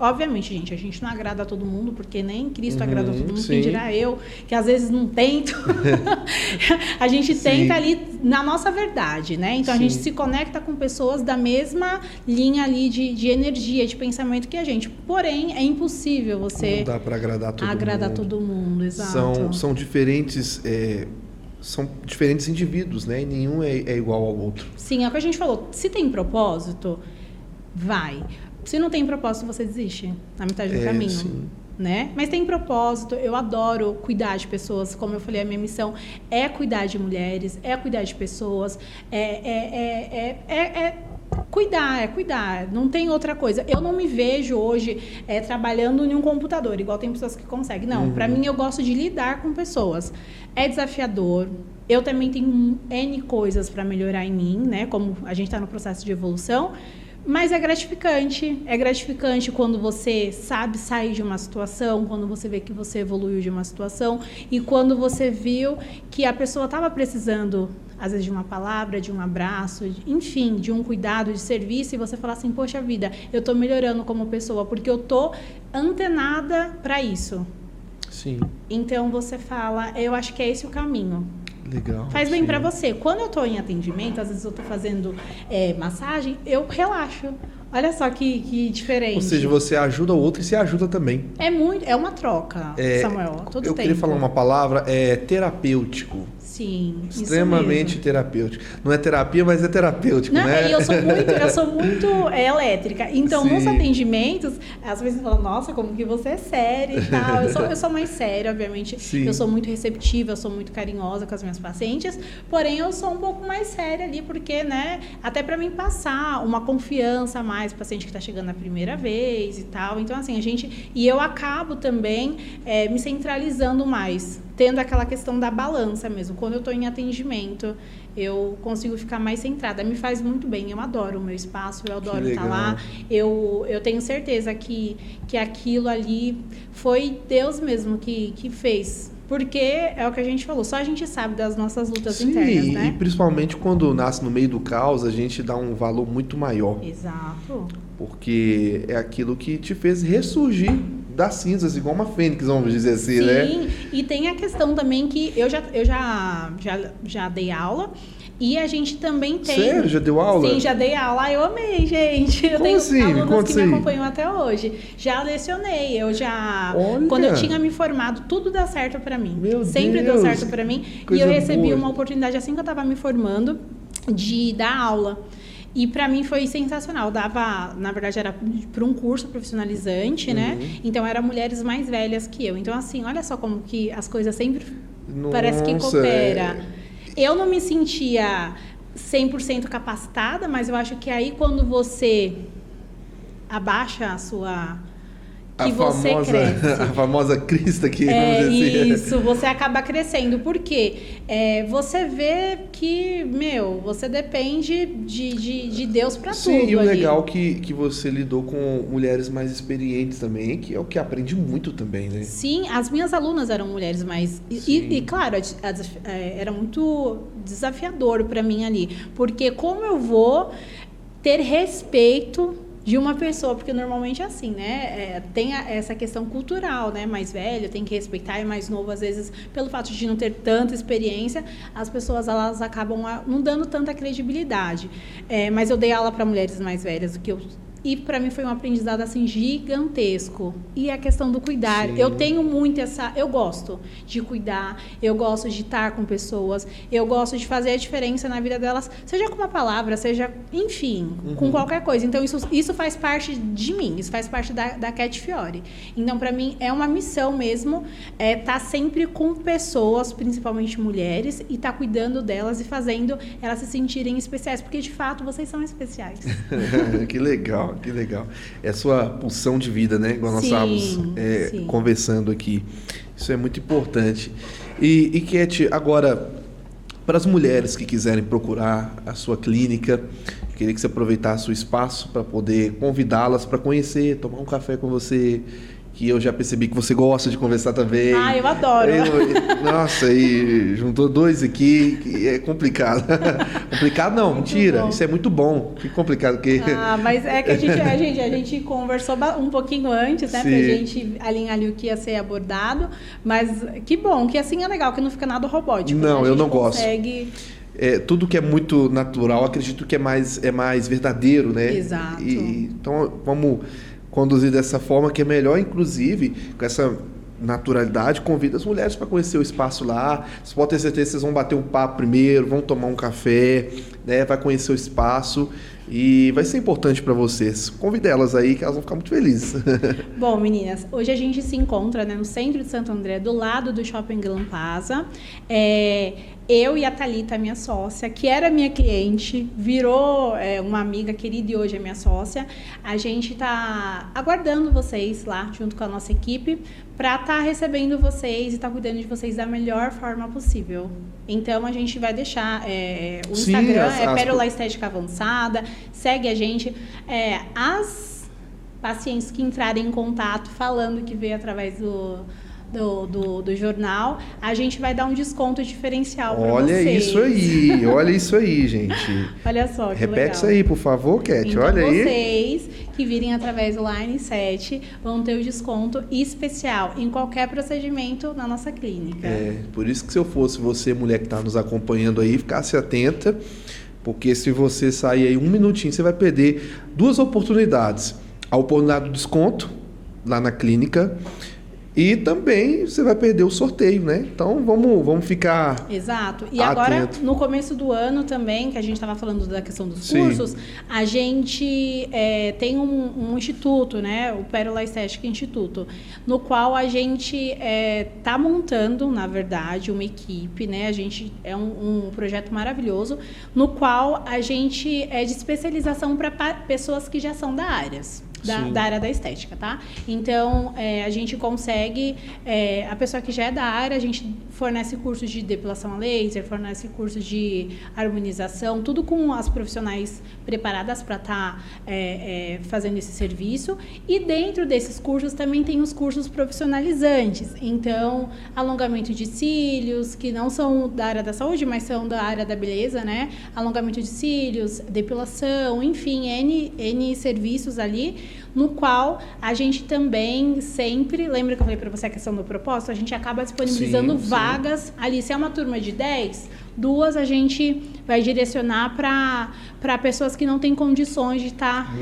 Obviamente, a gente não agrada a todo mundo, porque nem Cristo agrada a todo mundo, quem dirá eu, que às vezes não tento. A gente tenta ali na nossa verdade, né? Então, a gente se conecta com pessoas da mesma linha ali de energia, de pensamento que a gente. Porém, é impossível você... Não dá para agradar todo mundo, exato. São diferentes... São diferentes indivíduos, né? E nenhum é igual ao outro. Sim, é o que a gente falou. Se tem propósito, vai. Se não tem propósito, você desiste na metade do caminho. Sim. Né? Mas tem propósito. Eu adoro cuidar de pessoas. Como eu falei, a minha missão é cuidar de mulheres, é cuidar de pessoas, cuidar, não tem outra coisa. Eu não me vejo hoje trabalhando em um computador, igual tem pessoas que conseguem. Não, para mim eu gosto de lidar com pessoas. É desafiador. Eu também tenho N coisas para melhorar em mim, né? Como a gente está no processo de evolução. Mas é gratificante quando você sabe sair de uma situação, quando você vê que você evoluiu de uma situação e quando você viu que a pessoa estava precisando, às vezes, de uma palavra, de um abraço, enfim, de um cuidado, de serviço, e você fala assim, poxa vida, eu estou melhorando como pessoa, porque eu estou antenada para isso. Sim. Então você fala, eu acho que é esse o caminho. Legal. Faz bem para você. Quando eu estou em atendimento, às vezes eu estou fazendo massagem, eu relaxo. Olha só que diferente. Ou seja, você ajuda o outro e se ajuda também. É uma troca, Samuel. Todo eu tempo. queria falar uma palavra, terapêutico. Sim, extremamente terapêutico. Não é terapia, mas é terapêutico, não, né? E eu sou muito elétrica. Então, Sim. nos atendimentos, às vezes falam, nossa, como que você é séria e tal. Eu sou mais séria, obviamente. Sim. Eu sou muito receptiva, eu sou muito carinhosa com as minhas pacientes. Porém, eu sou um pouco mais séria ali, porque, né, até para mim passar uma confiança a mais pro paciente que está chegando a primeira vez e tal. Então, assim, eu acabo também me centralizando mais tendo aquela questão da balança mesmo. Quando eu estou em atendimento, eu consigo ficar mais centrada. Me faz muito bem. Eu adoro o meu espaço, eu adoro estar lá. Eu tenho certeza que aquilo ali foi Deus mesmo que fez. Porque é o que a gente falou, só a gente sabe das nossas lutas internas, né? E principalmente quando nasce no meio do caos, a gente dá um valor muito maior. Exato. Porque é aquilo que te fez ressurgir das cinzas, igual uma fênix, vamos dizer assim, né? Sim, e tem a questão também que eu já dei aula. E a gente também tem... Sério? Já deu aula? Sim, já dei aula. Eu amei, gente. Eu tenho alunos que me acompanham até hoje. Já lecionei. Olha. Quando eu tinha me formado, tudo dá certo pra mim. Sempre Deus, deu certo pra mim. E eu recebi uma oportunidade, assim que eu tava me formando, de dar aula. E para mim foi sensacional. Na verdade, era para um curso profissionalizante, né? Então, eram mulheres mais velhas que eu. Então, assim, olha só como que as coisas sempre parece que coopera. Eu não me sentia 100% capacitada, mas eu acho que aí quando você abaixa a sua... você cresce. A famosa crista que vamos dizer assim. Isso, você acaba crescendo. Por quê? Você vê que, você depende de Deus para tudo. Sim, e o legal que você lidou com mulheres mais experientes também, que é o que aprende muito também, né? Sim, as minhas alunas eram mulheres mais... E claro, era muito desafiador para mim ali. Porque como eu vou ter respeito de uma pessoa, porque normalmente é assim, né? Tem essa questão cultural, né? Mais velho, tem que respeitar, e mais novo, às vezes, pelo fato de não ter tanta experiência, as pessoas, elas acabam não dando tanta credibilidade. Mas eu dei aula para mulheres mais velhas do que eu... E para mim foi um aprendizado assim gigantesco. E a questão do cuidar. Sim. Eu tenho muito eu gosto de cuidar, eu gosto de estar com pessoas, eu gosto de fazer a diferença na vida delas, seja com uma palavra, seja, enfim, com qualquer coisa. Então isso faz parte de mim, isso faz parte da Cat Fiore. Então, para mim, é uma missão mesmo estar sempre com pessoas, principalmente mulheres, e estar cuidando delas e fazendo elas se sentirem especiais, porque de fato vocês são especiais. Que legal. Que legal. É a sua pulsão de vida, né? Igual nós estávamos conversando aqui. Isso é muito importante. E Cat, agora, para as mulheres que quiserem procurar a sua clínica, eu queria que você aproveitasse o espaço para poder convidá-las para conhecer, tomar um café com você, que eu já percebi que você gosta de conversar também. Ah, eu adoro. Nossa, e juntou dois aqui, que é complicado. Complicado não, muito mentira. Bom. Isso é muito bom. Que complicado que... mas é que a gente conversou um pouquinho antes, né? Sim. Pra gente alinhar ali o que ia ser abordado. Mas que bom, que assim é legal, que não fica nada robótico. Não, né? eu não gosto. Tudo que é muito natural, acredito que é mais verdadeiro, né? Exato. Então, vamos conduzir dessa forma que é melhor, inclusive, com essa naturalidade, convida as mulheres para conhecer o espaço lá. Vocês podem ter certeza que vocês vão bater um papo primeiro, vão tomar um café, né? Vai conhecer o espaço e vai ser importante para vocês. Convide elas aí que elas vão ficar muito felizes. Bom, meninas, hoje a gente se encontra, né, no centro de Santo André, do lado do Shopping Gran Plaza. Eu e a Thalita, minha sócia, que era minha cliente, virou uma amiga querida e hoje é minha sócia. A gente está aguardando vocês lá, junto com a nossa equipe, para estar recebendo vocês e estar cuidando de vocês da melhor forma possível. Então, a gente vai deixar o Instagram, Pérola Estética Avançada, segue a gente. As pacientes que entrarem em contato falando que veio através do jornal, a gente vai dar um desconto diferencial para vocês. Olha isso aí, gente. Olha só que Repete legal. Isso aí, por favor, Cat. Então, olha aí. Vocês que virem através do Line 7 vão ter o desconto especial em qualquer procedimento na nossa clínica. Por isso que se eu fosse você, mulher que está nos acompanhando aí, ficasse atenta, porque se você sair aí um minutinho, você vai perder duas oportunidades. A oportunidade do desconto lá na clínica e também você vai perder o sorteio, né? Então, vamos ficar Exato. E atento. Agora, no começo do ano também, que a gente estava falando da questão dos cursos, a gente tem um instituto, né? O Pérola Estética Instituto, no qual a gente está montando, na verdade, uma equipe, né? A gente é um projeto maravilhoso, no qual a gente é de especialização para pessoas que já são da área. da área da estética, tá? Então, a gente consegue, a pessoa que já é da área, a gente fornece cursos de depilação a laser, fornece cursos de harmonização, tudo com as profissionais preparadas para estar fazendo esse serviço. E dentro desses cursos também tem os cursos profissionalizantes. Então, alongamento de cílios, que não são da área da saúde, mas são da área da beleza, né? Alongamento de cílios, depilação, enfim, N serviços ali, no qual a gente também sempre, lembra que eu falei para você a questão do propósito? A gente acaba disponibilizando vagas ali. Se é uma turma de 10, 2 a gente vai direcionar para pessoas que não têm condições de estar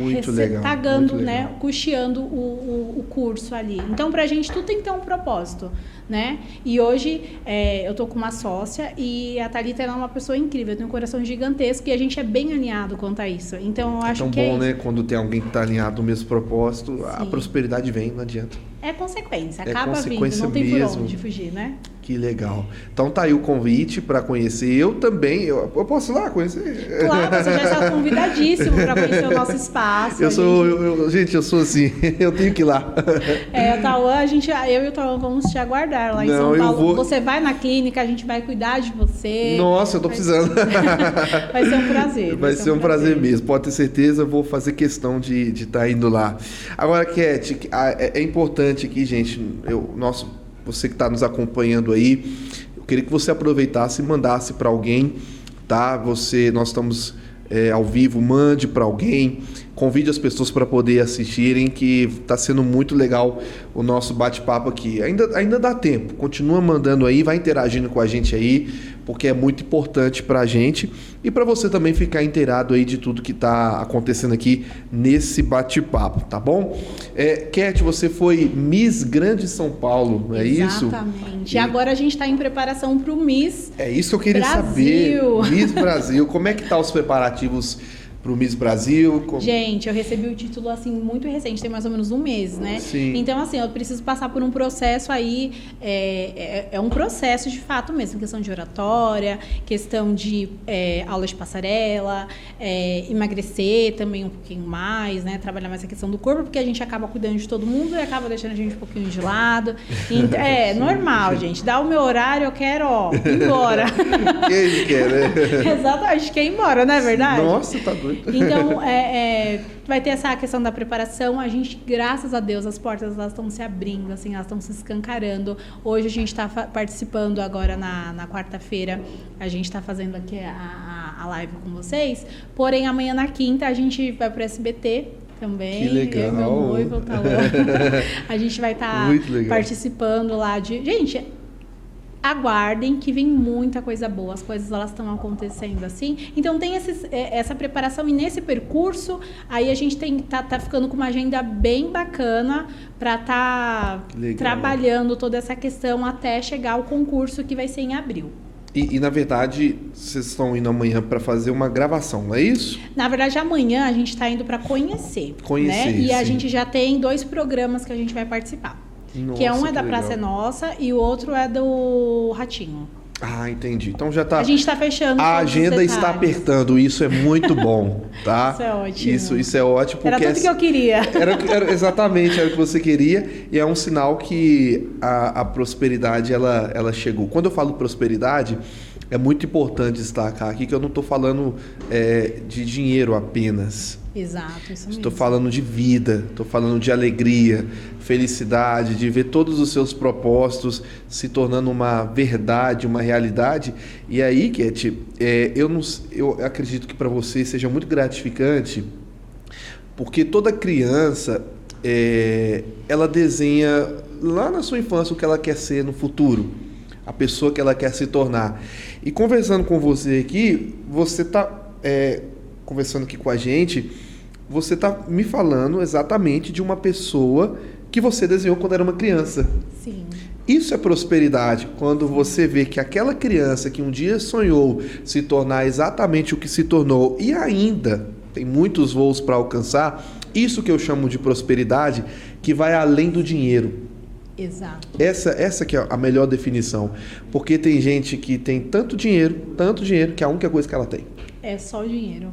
pagando, né, custeando o curso ali. Então, para a gente tudo tem que ter um propósito, né? E hoje eu tô com uma sócia e a Thalita é uma pessoa incrível, tem um coração gigantesco e a gente é bem alinhado quanto a isso. Então, eu acho que é tão bom, né? Quando tem alguém que está alinhado no mesmo propósito, sim, a prosperidade vem, não adianta. É consequência, acaba vindo, não tem por onde fugir, né? Que legal. Então tá aí o convite para conhecer. Eu também, eu posso ir lá conhecer? Claro, você já está convidadíssimo para conhecer o nosso espaço. Gente, eu sou assim, eu tenho que ir lá. O Tauan, eu e o Tauan vamos te aguardar lá em São Paulo. Você vai na clínica, a gente vai cuidar de você. Nossa, eu tô precisando. Vai ser um prazer. Vai ser um prazer mesmo, pode ter certeza, eu vou fazer questão de estar indo lá. Agora, Cat, é importante aqui, gente, você que está nos acompanhando aí, eu queria que você aproveitasse e mandasse para alguém, tá? Nós estamos ao vivo, mande para alguém, convide as pessoas para poder assistirem, que está sendo muito legal o nosso bate-papo aqui. Ainda dá tempo, continua mandando aí, vai interagindo com a gente aí, porque é muito importante para a gente e para você também ficar inteirado aí de tudo que está acontecendo aqui nesse bate-papo, tá bom? Cat, você foi Miss Grande São Paulo, não é isso? Exatamente. E agora a gente está em preparação para o Miss É isso que eu queria saber. Miss Brasil, como é que tá os preparativos para o Miss Brasil? Gente, eu recebi o título assim muito recente, tem mais ou menos um mês, né? Sim. Então, assim, eu preciso passar por um processo aí, é um processo de fato mesmo, questão de oratória, questão de aula de passarela, emagrecer também um pouquinho mais, né? Trabalhar mais a questão do corpo, porque a gente acaba cuidando de todo mundo e acaba deixando a gente um pouquinho de lado. Então, normal, gente. Dá o meu horário, eu quero, ir embora. Quem quer, né? Exatamente, quer ir embora, não é verdade? Nossa, tá doido. Então, vai ter essa questão da preparação. A gente, graças a Deus, as portas elas estão se abrindo, assim, elas estão se escancarando. Hoje a gente está participando agora na quarta-feira, a gente está fazendo aqui a live com vocês. Porém, amanhã na quinta a gente vai para o SBT também. Que legal. Eu, meu noivo, tá lá. A gente vai estar participando lá de... Gente, aguardem que vem muita coisa boa, as coisas elas estão acontecendo assim, então tem essa preparação e nesse percurso aí a gente tá ficando com uma agenda bem bacana para estar trabalhando toda essa questão até chegar ao concurso que vai ser em abril. E na verdade, vocês estão indo amanhã para fazer uma gravação, não é isso? Na verdade, amanhã a gente está indo para conhecer, né? E sim, a gente já tem 2 programas que a gente vai participar. Nossa, que um é da Praça é Nossa e o outro é do Ratinho. Ah, entendi. Então já tá... A gente está fechando. A agenda está apertando, isso é muito bom, tá? Isso é ótimo. Isso é ótimo. Era tudo que eu queria. Exatamente, era o que você queria. E é um sinal que a prosperidade, ela chegou. Quando eu falo prosperidade, é muito importante destacar aqui que eu não estou falando de dinheiro apenas. Exato, isso mesmo. Estou falando de vida, estou falando de alegria, felicidade, de ver todos os seus propósitos se tornando uma verdade, uma realidade. E aí, Cat, eu acredito que para você seja muito gratificante, porque toda criança, ela desenha lá na sua infância o que ela quer ser no futuro, a pessoa que ela quer se tornar. E conversando com você aqui, você está... conversando aqui com a gente, você está me falando exatamente de uma pessoa que você desenhou quando era uma criança. Sim. Isso é prosperidade, quando você vê que aquela criança que um dia sonhou se tornar exatamente o que se tornou e ainda tem muitos voos para alcançar, isso que eu chamo de prosperidade, que vai além do dinheiro. Exato. Essa que é a melhor definição, porque tem gente que tem tanto dinheiro, que é a única coisa que ela tem. É só o dinheiro.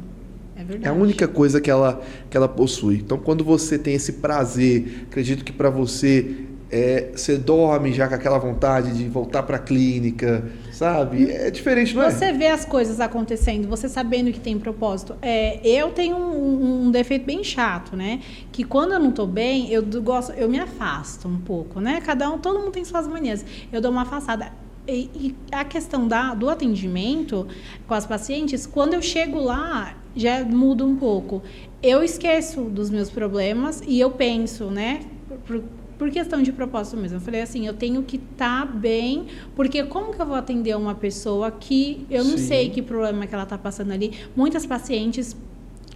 É verdade. É a única coisa que ela possui. Então, quando você tem esse prazer, acredito que para você você dorme já com aquela vontade de voltar para a clínica, sabe? É diferente, não é? Você vê as coisas acontecendo, você sabendo que tem propósito. Eu tenho um defeito bem chato, né? Que quando eu não tô bem, eu me afasto um pouco, né? Todo mundo tem suas manias. Eu dou uma afastada. E a questão do atendimento com as pacientes, quando eu chego lá, já muda um pouco. Eu esqueço dos meus problemas e eu penso, né? Por questão de propósito mesmo. Eu falei assim, eu tenho que estar bem, porque como que eu vou atender uma pessoa que eu não sei que problema que ela está passando ali? Muitas pacientes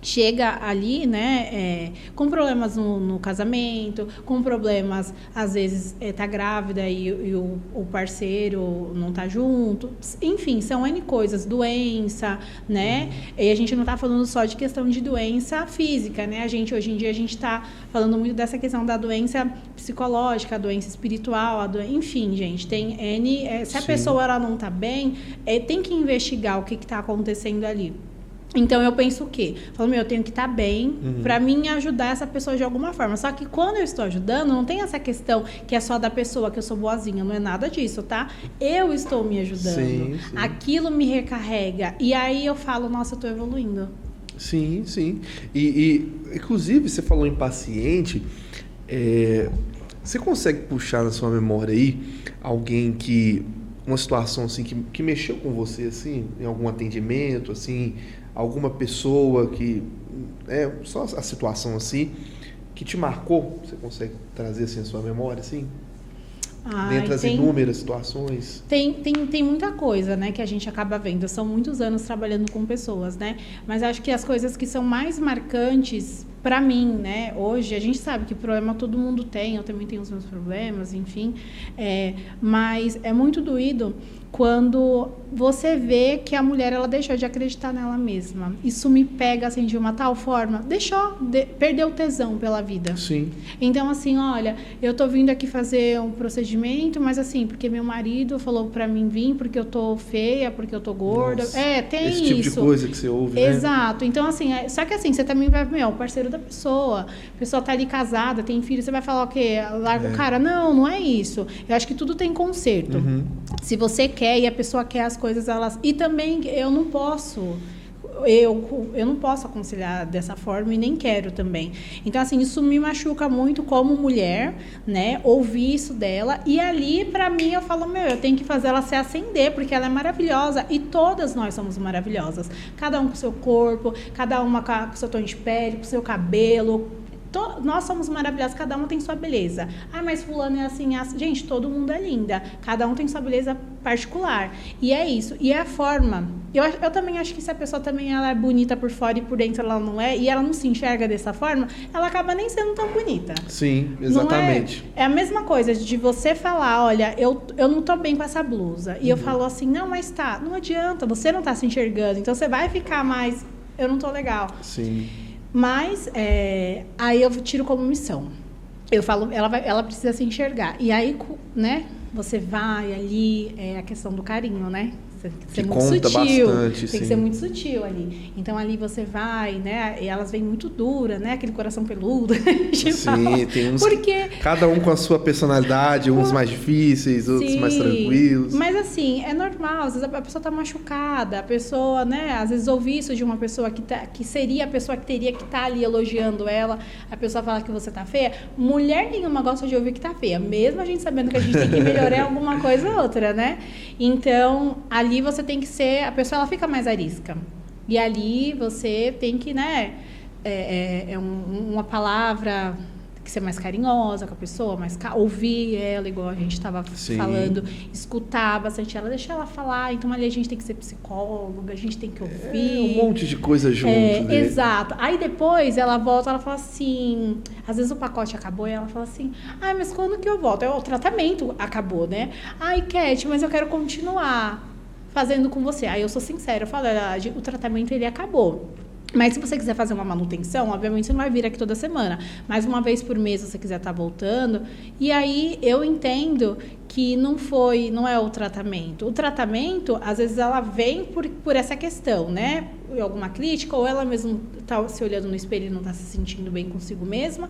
chega ali, né, com problemas no casamento, com problemas, às vezes, tá grávida e o parceiro não tá junto. Enfim, são N coisas, doença, né? E a gente não tá falando só de questão de doença física, né? Hoje em dia, a gente tá falando muito dessa questão da doença psicológica, a doença espiritual, enfim, gente, tem N... se a pessoa ela não tá bem, tem que investigar o que tá acontecendo ali. Então, eu penso o quê? Eu tenho que estar bem para mim ajudar essa pessoa de alguma forma. Só que quando eu estou ajudando, não tem essa questão que é só da pessoa, que eu sou boazinha. Não é nada disso, tá? Eu estou me ajudando. Sim. Aquilo me recarrega. E aí eu falo, nossa, eu estou evoluindo. Sim, sim. E inclusive, você falou em paciente. Você consegue puxar na sua memória aí alguém uma situação assim que mexeu com você, assim, em algum atendimento, assim... Alguma pessoa só a situação assim, que te marcou, você consegue trazer assim a sua memória, assim? Dentre as inúmeras situações? Tem muita coisa, né, que a gente acaba vendo. São muitos anos trabalhando com pessoas, né? Mas acho que as coisas que são mais marcantes para mim, né? Hoje, a gente sabe que problema todo mundo tem, eu também tenho os meus problemas, enfim. Mas é muito doído quando você vê que a mulher ela deixou de acreditar nela mesma. Isso me pega assim de uma tal forma, perdeu o tesão pela vida. Sim. Então assim, olha, eu tô vindo aqui fazer um procedimento, mas assim, porque meu marido falou para mim vir, porque eu tô feia, porque eu tô gorda. Nossa, tem esse isso. Tipo de coisa que você ouve, né? Exato. Então assim, só que assim, você também vai, o parceiro da pessoa, a pessoa tá ali casada, tem filho, você vai falar o quê? Larga o cara? Não é isso. Eu acho que tudo tem conserto. Se você quer e a pessoa quer as coisas, e também eu não posso aconselhar dessa forma e nem quero também. Então, assim, isso me machuca muito como mulher, né? Ouvir isso dela. E ali, pra mim, eu falo, eu tenho que fazer ela se acender, porque ela é maravilhosa. E todas nós somos maravilhosas. Cada um com o seu corpo, cada uma com o seu tom de pele, com o seu cabelo. Nós somos maravilhosos, cada um tem sua beleza. Mas fulano é assim, gente, todo mundo é linda. Cada um tem sua beleza particular. E é isso. E é a forma. Eu também acho que se a pessoa também ela é bonita por fora e por dentro ela não é, e ela não se enxerga dessa forma, ela acaba nem sendo tão bonita. Sim, exatamente. É a mesma coisa de você falar, olha, eu não tô bem com essa blusa. E eu falo assim, não, mas tá, não adianta, você não tá se enxergando. Então você vai ficar mais, eu não tô legal. Sim. Mas aí eu tiro como missão. Eu falo, ela precisa se enxergar. E aí, né, você vai ali, a questão do carinho, né? Tem que ser muito sutil. Bastante, tem que ser muito sutil ali. Então ali você vai, né? E elas vêm muito duras, né? Aquele coração peludo. Sim, tem uns. Porque... Cada um com a sua personalidade, uns mais difíceis, outros mais tranquilos. Mas assim, é normal. Às vezes a pessoa tá machucada, a pessoa, né? Às vezes ouvir isso de uma pessoa que seria a pessoa que teria que estar ali elogiando ela, a pessoa fala que você tá feia. Mulher nenhuma gosta de ouvir que tá feia, mesmo a gente sabendo que a gente tem que melhorar alguma coisa ou outra, né? Então, ali você tem que ser, a pessoa ela fica mais arisca. E ali você tem que, né, uma palavra que ser mais carinhosa com a pessoa, ouvir ela, igual a gente estava falando, escutar bastante ela, deixar ela falar. Então ali a gente tem que ser psicóloga, a gente tem que ouvir. Um monte de coisa junto. Né? Exato. Aí depois ela volta, ela fala assim, às vezes o pacote acabou e ela fala assim, mas quando que eu volto? O tratamento acabou, né? Cat, mas eu quero continuar fazendo com você. Aí eu sou sincera, eu falo, o tratamento ele acabou. Mas se você quiser fazer uma manutenção, obviamente você não vai vir aqui toda semana. Mas uma vez por mês, se você quiser estar voltando. E aí eu entendo que não é o tratamento. O tratamento, às vezes, ela vem por essa questão, né? Alguma crítica, ou ela mesma está se olhando no espelho e não está se sentindo bem consigo mesma.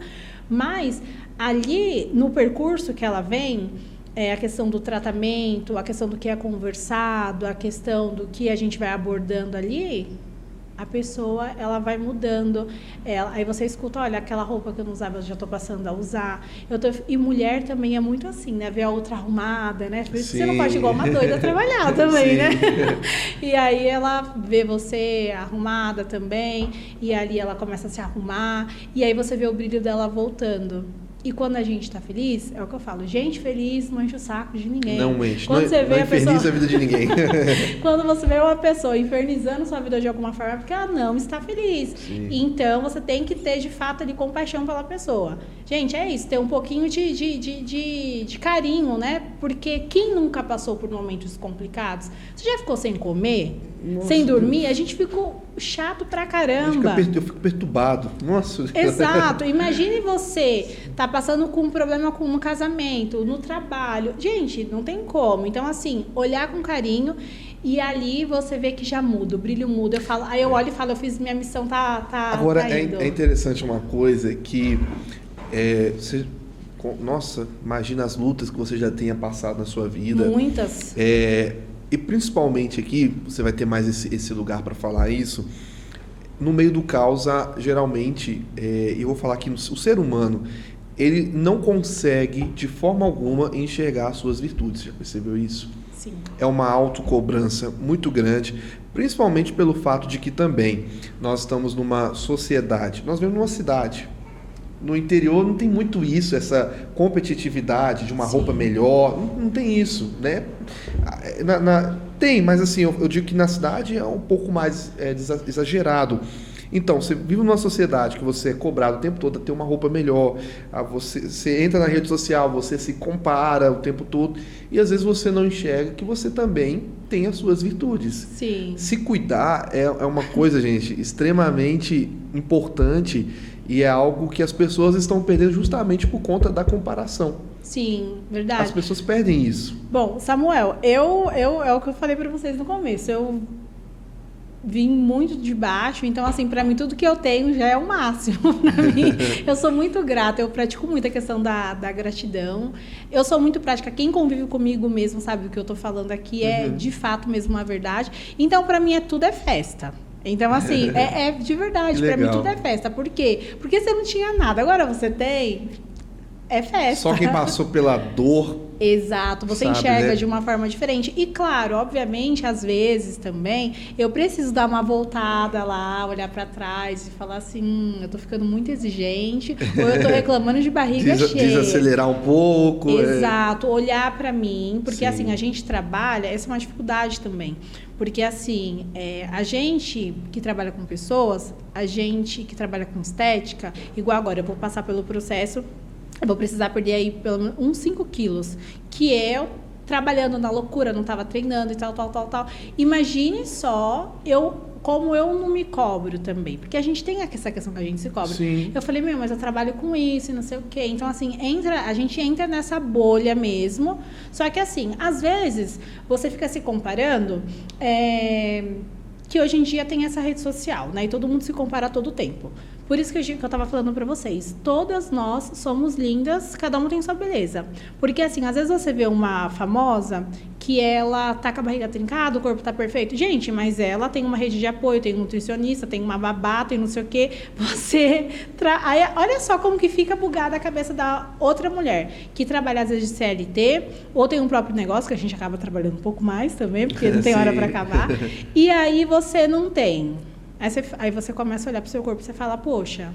Mas ali, no percurso que ela vem, a questão do tratamento, a questão do que é conversado, a questão do que a gente vai abordando ali, a pessoa, ela vai mudando. Aí você escuta, olha, aquela roupa que eu não usava, eu já estou passando a usar. E mulher também é muito assim, né? Ver a outra arrumada, né? Por isso que você não pode igual uma doida trabalhar também, sim, né? E aí ela vê você arrumada também, e ali ela começa a se arrumar, e aí você vê o brilho dela voltando. E quando a gente está feliz, é o que eu falo, gente feliz não enche o saco de ninguém. Não enche, quando você vê não inferniza a vida de ninguém. Quando você vê uma pessoa infernizando sua vida de alguma forma, é porque ela não está feliz. Sim. Então, você tem que ter, de fato, ali, compaixão pela pessoa. Gente, é isso, ter um pouquinho de carinho, né? Porque quem nunca passou por momentos complicados? Você já ficou sem comer? Nossa, sem dormir? Deus. A gente ficou chato pra caramba. Eu fico perturbado. Nossa. Exato. Imagine você tá passando com um problema no casamento, no trabalho. Gente, não tem como. Então, assim, olhar com carinho e ali você vê que já muda, o brilho muda. Aí eu olho e falo, eu fiz minha missão, Agora, tá indo. É interessante uma coisa que... nossa, imagina as lutas que você já tenha passado na sua vida. Muitas. E principalmente aqui, você vai ter mais esse lugar para falar isso, no meio do caos, geralmente, eu vou falar que o ser humano, ele não consegue, de forma alguma, enxergar as suas virtudes. Já percebeu isso? Sim. É uma autocobrança muito grande, principalmente pelo fato de que também nós estamos numa sociedade, nós vivemos numa cidade. No interior não tem muito isso, essa competitividade de uma roupa melhor, não tem isso, né? Tem, mas assim, eu digo que na cidade é um pouco mais exagerado. Então, você vive numa sociedade que você é cobrado o tempo todo a ter uma roupa melhor, você entra na rede social, você se compara o tempo todo, e às vezes você não enxerga que você também tem as suas virtudes. Sim. Se cuidar é uma coisa, gente, extremamente importante, e é algo que as pessoas estão perdendo justamente por conta da comparação. Sim, verdade. As pessoas perdem isso. Bom, Samuel, é o que eu falei para vocês no começo. Eu vim muito de baixo, então assim, para mim tudo que eu tenho já é o máximo. Para mim, eu sou muito grata, eu pratico muito a questão da gratidão. Eu sou muito prática, quem convive comigo mesmo sabe o que eu tô falando aqui é de fato mesmo uma verdade. Então, para mim tudo é festa. Então, assim, é de verdade, para mim tudo é festa. Por quê? Porque você não tinha nada, agora você tem, é festa. Só quem passou pela dor. Exato, você sabe, enxerga, né? De uma forma diferente. E claro, obviamente, às vezes também, eu preciso dar uma voltada lá, olhar para trás e falar assim, eu tô ficando muito exigente, ou eu tô reclamando de barriga cheia. Desacelerar um pouco. Exato, olhar para mim, porque Sim. assim, a gente trabalha, essa é uma dificuldade também. Porque assim, a gente que trabalha com pessoas, a gente que trabalha com estética, igual agora, eu vou passar pelo processo, eu vou precisar perder aí pelo menos uns 5 quilos, que eu trabalhando na loucura, não estava treinando e tal. Imagine só como eu não me cobro também, porque a gente tem essa questão que a gente se cobra. Sim. Eu falei, mas eu trabalho com isso e não sei o quê. Então, assim, a gente entra nessa bolha mesmo, só que assim, às vezes, você fica se comparando, que hoje em dia tem essa rede social, né? E todo mundo se compara a todo tempo. Por isso que eu estava falando para vocês, todas nós somos lindas, cada uma tem sua beleza. Porque assim, às vezes você vê uma famosa que ela tá com a barriga trincada, o corpo tá perfeito. Gente, mas ela tem uma rede de apoio, tem um nutricionista, tem uma babá, tem não sei o quê. Aí, olha só como que fica bugada a cabeça da outra mulher, que trabalha às vezes de CLT, ou tem um próprio negócio, que a gente acaba trabalhando um pouco mais também, porque não tem hora para acabar. E aí você não tem. Aí você começa a olhar pro seu corpo e você fala, poxa,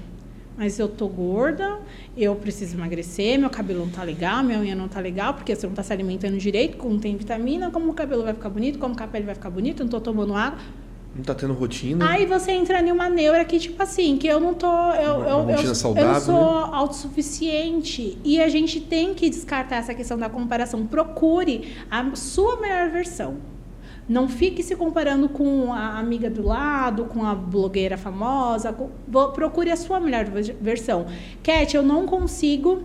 mas eu tô gorda, eu preciso emagrecer, meu cabelo não tá legal, minha unha não tá legal, porque você não tá se alimentando direito, como tem vitamina, como o cabelo vai ficar bonito, como a pele vai ficar bonita, eu não tô tomando água. Não tá tendo rotina. Aí você entra em uma neura que, tipo assim, que eu não tô... rotina saudável, eu não sou autossuficiente. E a gente tem que descartar essa questão da comparação. Procure a sua melhor versão. Não fique se comparando com a amiga do lado, com a blogueira famosa. Procure a sua melhor versão. Cat, eu não consigo,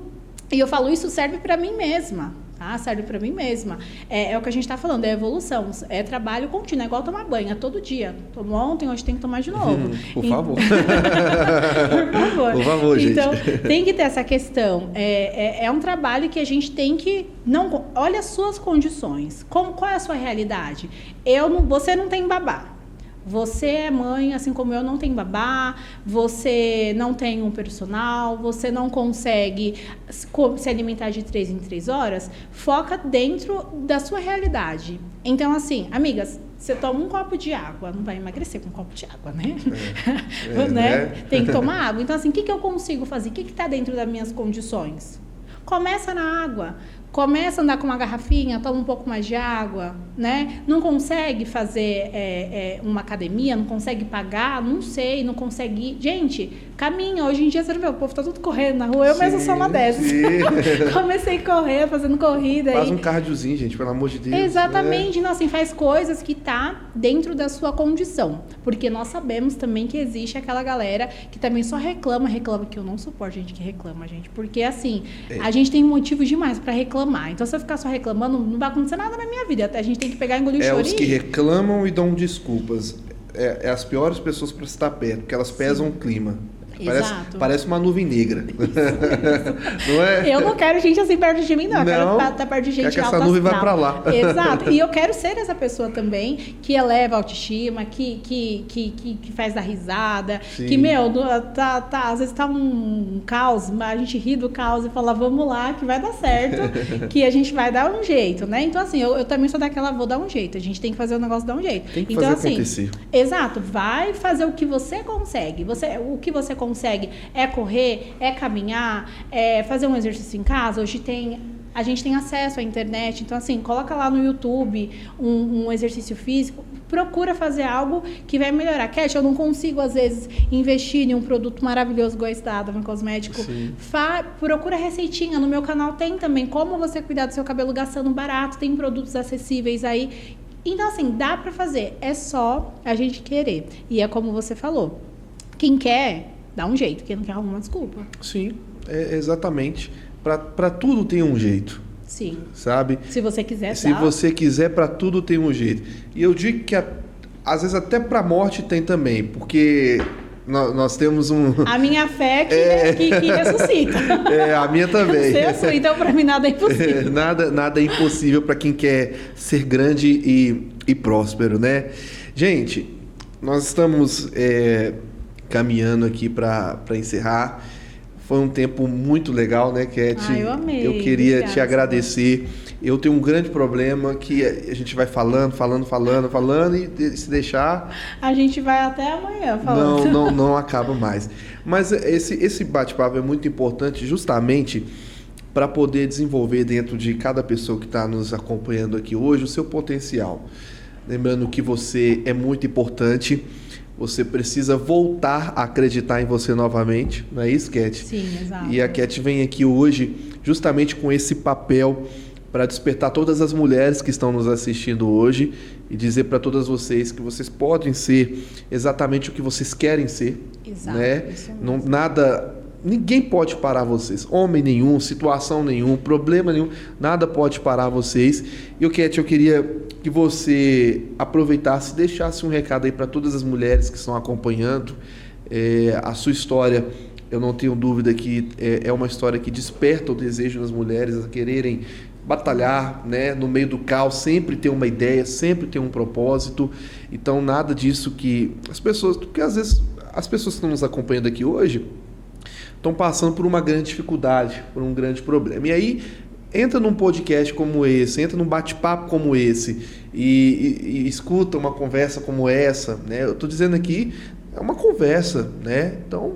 e eu falo isso serve para mim mesma. Tá? Serve para mim mesma. É o que a gente está falando, é evolução. É trabalho contínuo, é igual tomar banho, é todo dia. Tomou ontem, hoje tem que tomar de novo. Por favor. Por favor. Por favor, gente. Então, tem que ter essa questão. É um trabalho que a gente tem que... olha as suas condições. Qual é a sua realidade? Você não tem babá. Você é mãe, assim como eu, não tem babá, você não tem um personal, você não consegue se alimentar de 3 em 3 horas, foca dentro da sua realidade. Então, assim, amigas, você toma um copo de água, não vai emagrecer com um copo de água, né? Né? Tem que tomar água. Então, assim, o que eu consigo fazer? O que está dentro das minhas condições? Começa na água. Começa a andar com uma garrafinha, toma um pouco mais de água, né? Não consegue fazer uma academia, não consegue pagar, não sei, não consegue ir. Gente, caminha. Hoje em dia, você não vê, o povo tá tudo correndo na rua. Eu mesmo sou uma dessas. Comecei a correr, fazendo corrida. Faz um cardiozinho, gente, pelo amor de Deus. Exatamente. Não, assim, faz coisas que tá dentro da sua condição. Porque nós sabemos também que existe aquela galera que também só reclama, que eu não suporto gente que reclama, gente. Porque, assim, a gente tem motivo demais pra reclamar. Então, se eu ficar só reclamando, não vai acontecer nada na minha vida. A gente tem que pegar e engolir o chorinho. Os que reclamam e dão desculpas. É as piores pessoas para estar perto, porque elas pesam o clima. Parece uma nuvem negra. Isso. Não é? Eu não quero gente assim perto de mim, não. Eu quero estar perto de gente que essa nuvem vai para lá. Exato. E eu quero ser essa pessoa também que eleva a autoestima, que faz dar risada. Sim. Que, às vezes tá um caos, a gente ri do caos e fala, vamos lá, que vai dar certo, que a gente vai dar um jeito, né? Então, assim, eu também sou daquela, vou dar um jeito. A gente tem que fazer o negócio dar um jeito. Tem que então, fazer assim, acontecer. Exato. Vai fazer o que você consegue. O que você consegue é correr, é caminhar, é fazer um exercício em casa. Hoje a gente tem acesso à internet, então assim, coloca lá no YouTube um exercício físico, procura fazer algo que vai melhorar. Cat, eu não consigo às vezes investir em um produto maravilhoso igual esse da Adama Cosmético. Procura receitinha, no meu canal tem também como você cuidar do seu cabelo gastando barato, tem produtos acessíveis aí. Então assim, dá pra fazer, é só a gente querer. E é como você falou, quem quer dá um jeito, quem não quer arrumar uma desculpa. Sim, exatamente. Para tudo tem um jeito. Sim. Sabe? Se você quiser, Se você quiser, para tudo tem um jeito. E eu digo que às vezes até para a morte tem também, porque nós temos A minha fé que ressuscita. A minha também. Você é a sua, então para mim nada é impossível. Nada é impossível para quem quer ser grande e próspero, né? Gente, nós estamos... caminhando aqui para encerrar. Foi um tempo muito legal, né, Cat? Eu amei. Eu queria te agradecer. Eu tenho um grande problema que a gente vai falando e se deixar... A gente vai até amanhã falando. Não acaba mais. Mas esse bate-papo é muito importante justamente para poder desenvolver dentro de cada pessoa que está nos acompanhando aqui hoje o seu potencial. Lembrando que você é muito importante. Você precisa voltar a acreditar em você novamente, não é isso, Cat? Sim, exato. E a Cat vem aqui hoje justamente com esse papel para despertar todas as mulheres que estão nos assistindo hoje e dizer para todas vocês que vocês podem ser exatamente o que vocês querem ser. Exato. Né? Ninguém pode parar vocês. Homem nenhum, situação nenhum, problema nenhum, nada pode parar vocês. E o Cat, eu queria que você aproveitasse e deixasse um recado aí para todas as mulheres que estão acompanhando. A sua história, eu não tenho dúvida que é uma história que desperta o desejo das mulheres a quererem batalhar, né? No meio do caos, sempre ter uma ideia, sempre ter um propósito. Então, nada disso que as pessoas... Porque às vezes as pessoas que estão nos acompanhando aqui hoje estão passando por uma grande dificuldade, por um grande problema. E aí, entra num podcast como esse, entra num bate-papo como esse e escuta uma conversa como essa, né? Eu estou dizendo aqui, é uma conversa, né? Então,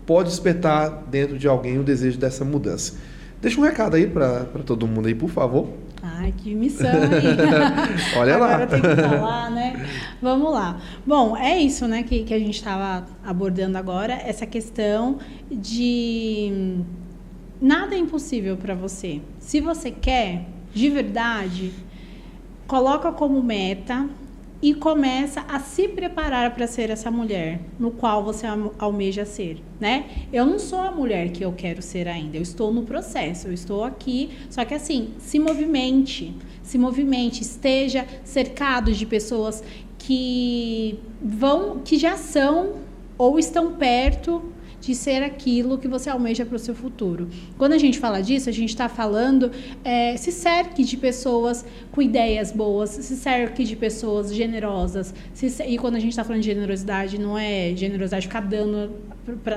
pode despertar dentro de alguém o desejo dessa mudança. Deixa um recado aí para todo mundo aí, por favor. Ai, que missão aí. Olha lá. Agora tem que falar, né? Vamos lá. Bom, é isso, né, que a gente estava abordando agora, essa questão de nada é impossível para você. Se você quer, de verdade, coloca como meta e começa a se preparar para ser essa mulher no qual você almeja ser, né? Eu não sou a mulher que eu quero ser ainda, eu estou no processo, eu estou aqui, só que assim, se movimente, esteja cercado de pessoas que já são ou estão perto de ser aquilo que você almeja para o seu futuro. Quando a gente fala disso, a gente está falando, se cerque de pessoas com ideias boas, se cerque de pessoas generosas. E quando a gente está falando de generosidade, não é generosidade ficar dando...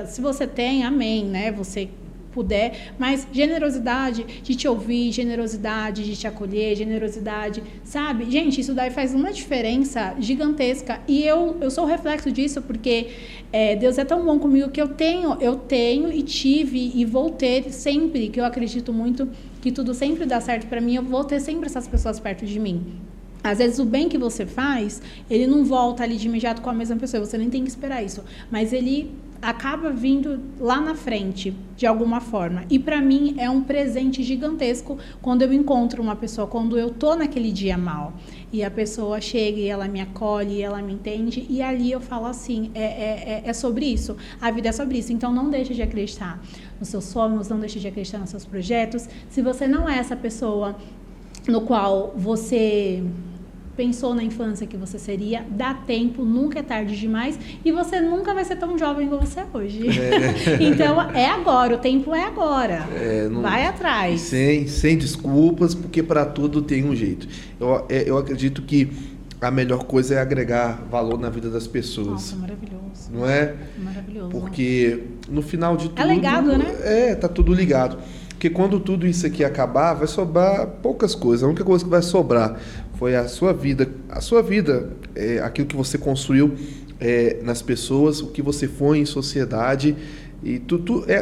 se você tem, amém, né? Você puder, mas generosidade de te ouvir, generosidade de te acolher, generosidade, sabe? Gente, isso daí faz uma diferença gigantesca e eu sou o reflexo disso porque Deus é tão bom comigo que eu tenho e tive e vou ter sempre, que eu acredito muito que tudo sempre dá certo para mim, eu vou ter sempre essas pessoas perto de mim. Às vezes o bem que você faz, ele não volta ali de imediato com a mesma pessoa, você nem tem que esperar isso, mas ele acaba vindo lá na frente, de alguma forma. E para mim é um presente gigantesco quando eu encontro uma pessoa, quando eu tô naquele dia mal, e a pessoa chega e ela me acolhe, ela me entende, e ali eu falo assim, é sobre isso, a vida é sobre isso, então não deixe de acreditar nos seus sonhos, não deixe de acreditar nos seus projetos. Se você não é essa pessoa no qual você pensou na infância que você seria, dá tempo, nunca é tarde demais e você nunca vai ser tão jovem como você é hoje. Então, é agora, o tempo é agora. Vai atrás. Sem desculpas, porque para tudo tem um jeito. Eu acredito que a melhor coisa é agregar valor na vida das pessoas. Nossa, maravilhoso. Não é? Maravilhoso. Porque no final de tudo... É legado, né? Tá tudo ligado. Porque quando tudo isso aqui acabar, vai sobrar poucas coisas. A única coisa que vai sobrar foi a sua vida. A sua vida, aquilo que você construiu nas pessoas, o que você foi em sociedade. E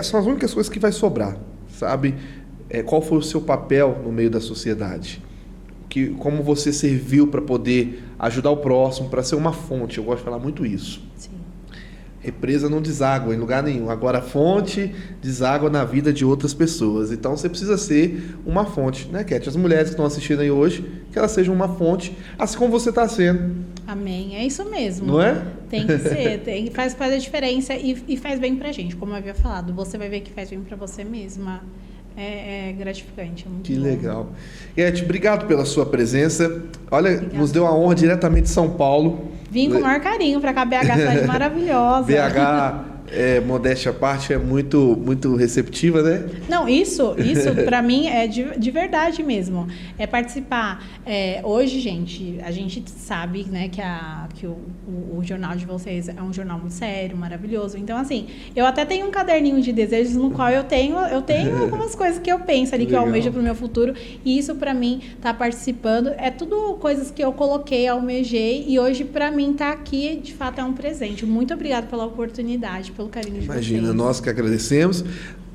são as únicas coisas que vai sobrar, sabe? Qual foi o seu papel no meio da sociedade? Como você serviu para poder ajudar o próximo, para ser uma fonte. Eu gosto de falar muito isso. Sim. Represa não deságua em lugar nenhum. Agora a fonte deságua na vida de outras pessoas. Então você precisa ser uma fonte, né, Cat? As mulheres que estão assistindo aí hoje, que elas sejam uma fonte, assim como você está sendo. Amém. É isso mesmo. Não é? Tem que ser. Faz a diferença e faz bem pra gente, como eu havia falado. Você vai ver que faz bem pra você mesma. É gratificante. É muito que bom. Legal. Cat, obrigado pela sua presença. Olha, obrigado. Nos deu a honra diretamente de São Paulo. Vim com o maior carinho para cá, BH, cidade maravilhosa. BH, modéstia à parte, é muito, muito receptiva, né? Não, isso para mim é de verdade mesmo. É participar. Hoje, gente, a gente sabe, né, que o jornal de vocês é um jornal muito sério, maravilhoso. Então, assim, eu até tenho um caderninho de desejos no qual eu tenho algumas coisas que eu penso ali, que eu almejo para o meu futuro. E isso, para mim, tá participando. É tudo coisas que eu coloquei, almejei. E hoje, para mim, tá aqui, de fato, é um presente. Muito obrigada pela oportunidade, pelo carinho de vocês. Imagina, nós que agradecemos.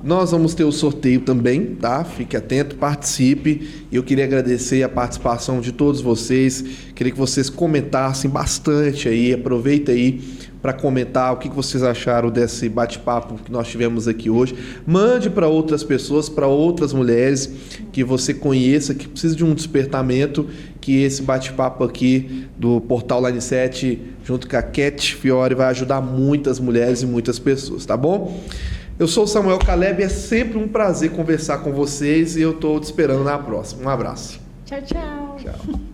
Nós vamos ter o sorteio também, tá? Fique atento, participe. Eu queria agradecer a participação de todos vocês. Queria que vocês comentassem bastante aí. Aproveita aí para comentar o que vocês acharam desse bate-papo que nós tivemos aqui hoje. Mande para outras pessoas, para outras mulheres que você conheça, que precisa de um despertamento, que esse bate-papo aqui do Portal Line 7, junto com a Cat Fiore, vai ajudar muitas mulheres e muitas pessoas, tá bom? Eu sou o Samuel Caleb, é sempre um prazer conversar com vocês e eu estou te esperando na próxima. Um abraço. Tchau, tchau. Tchau.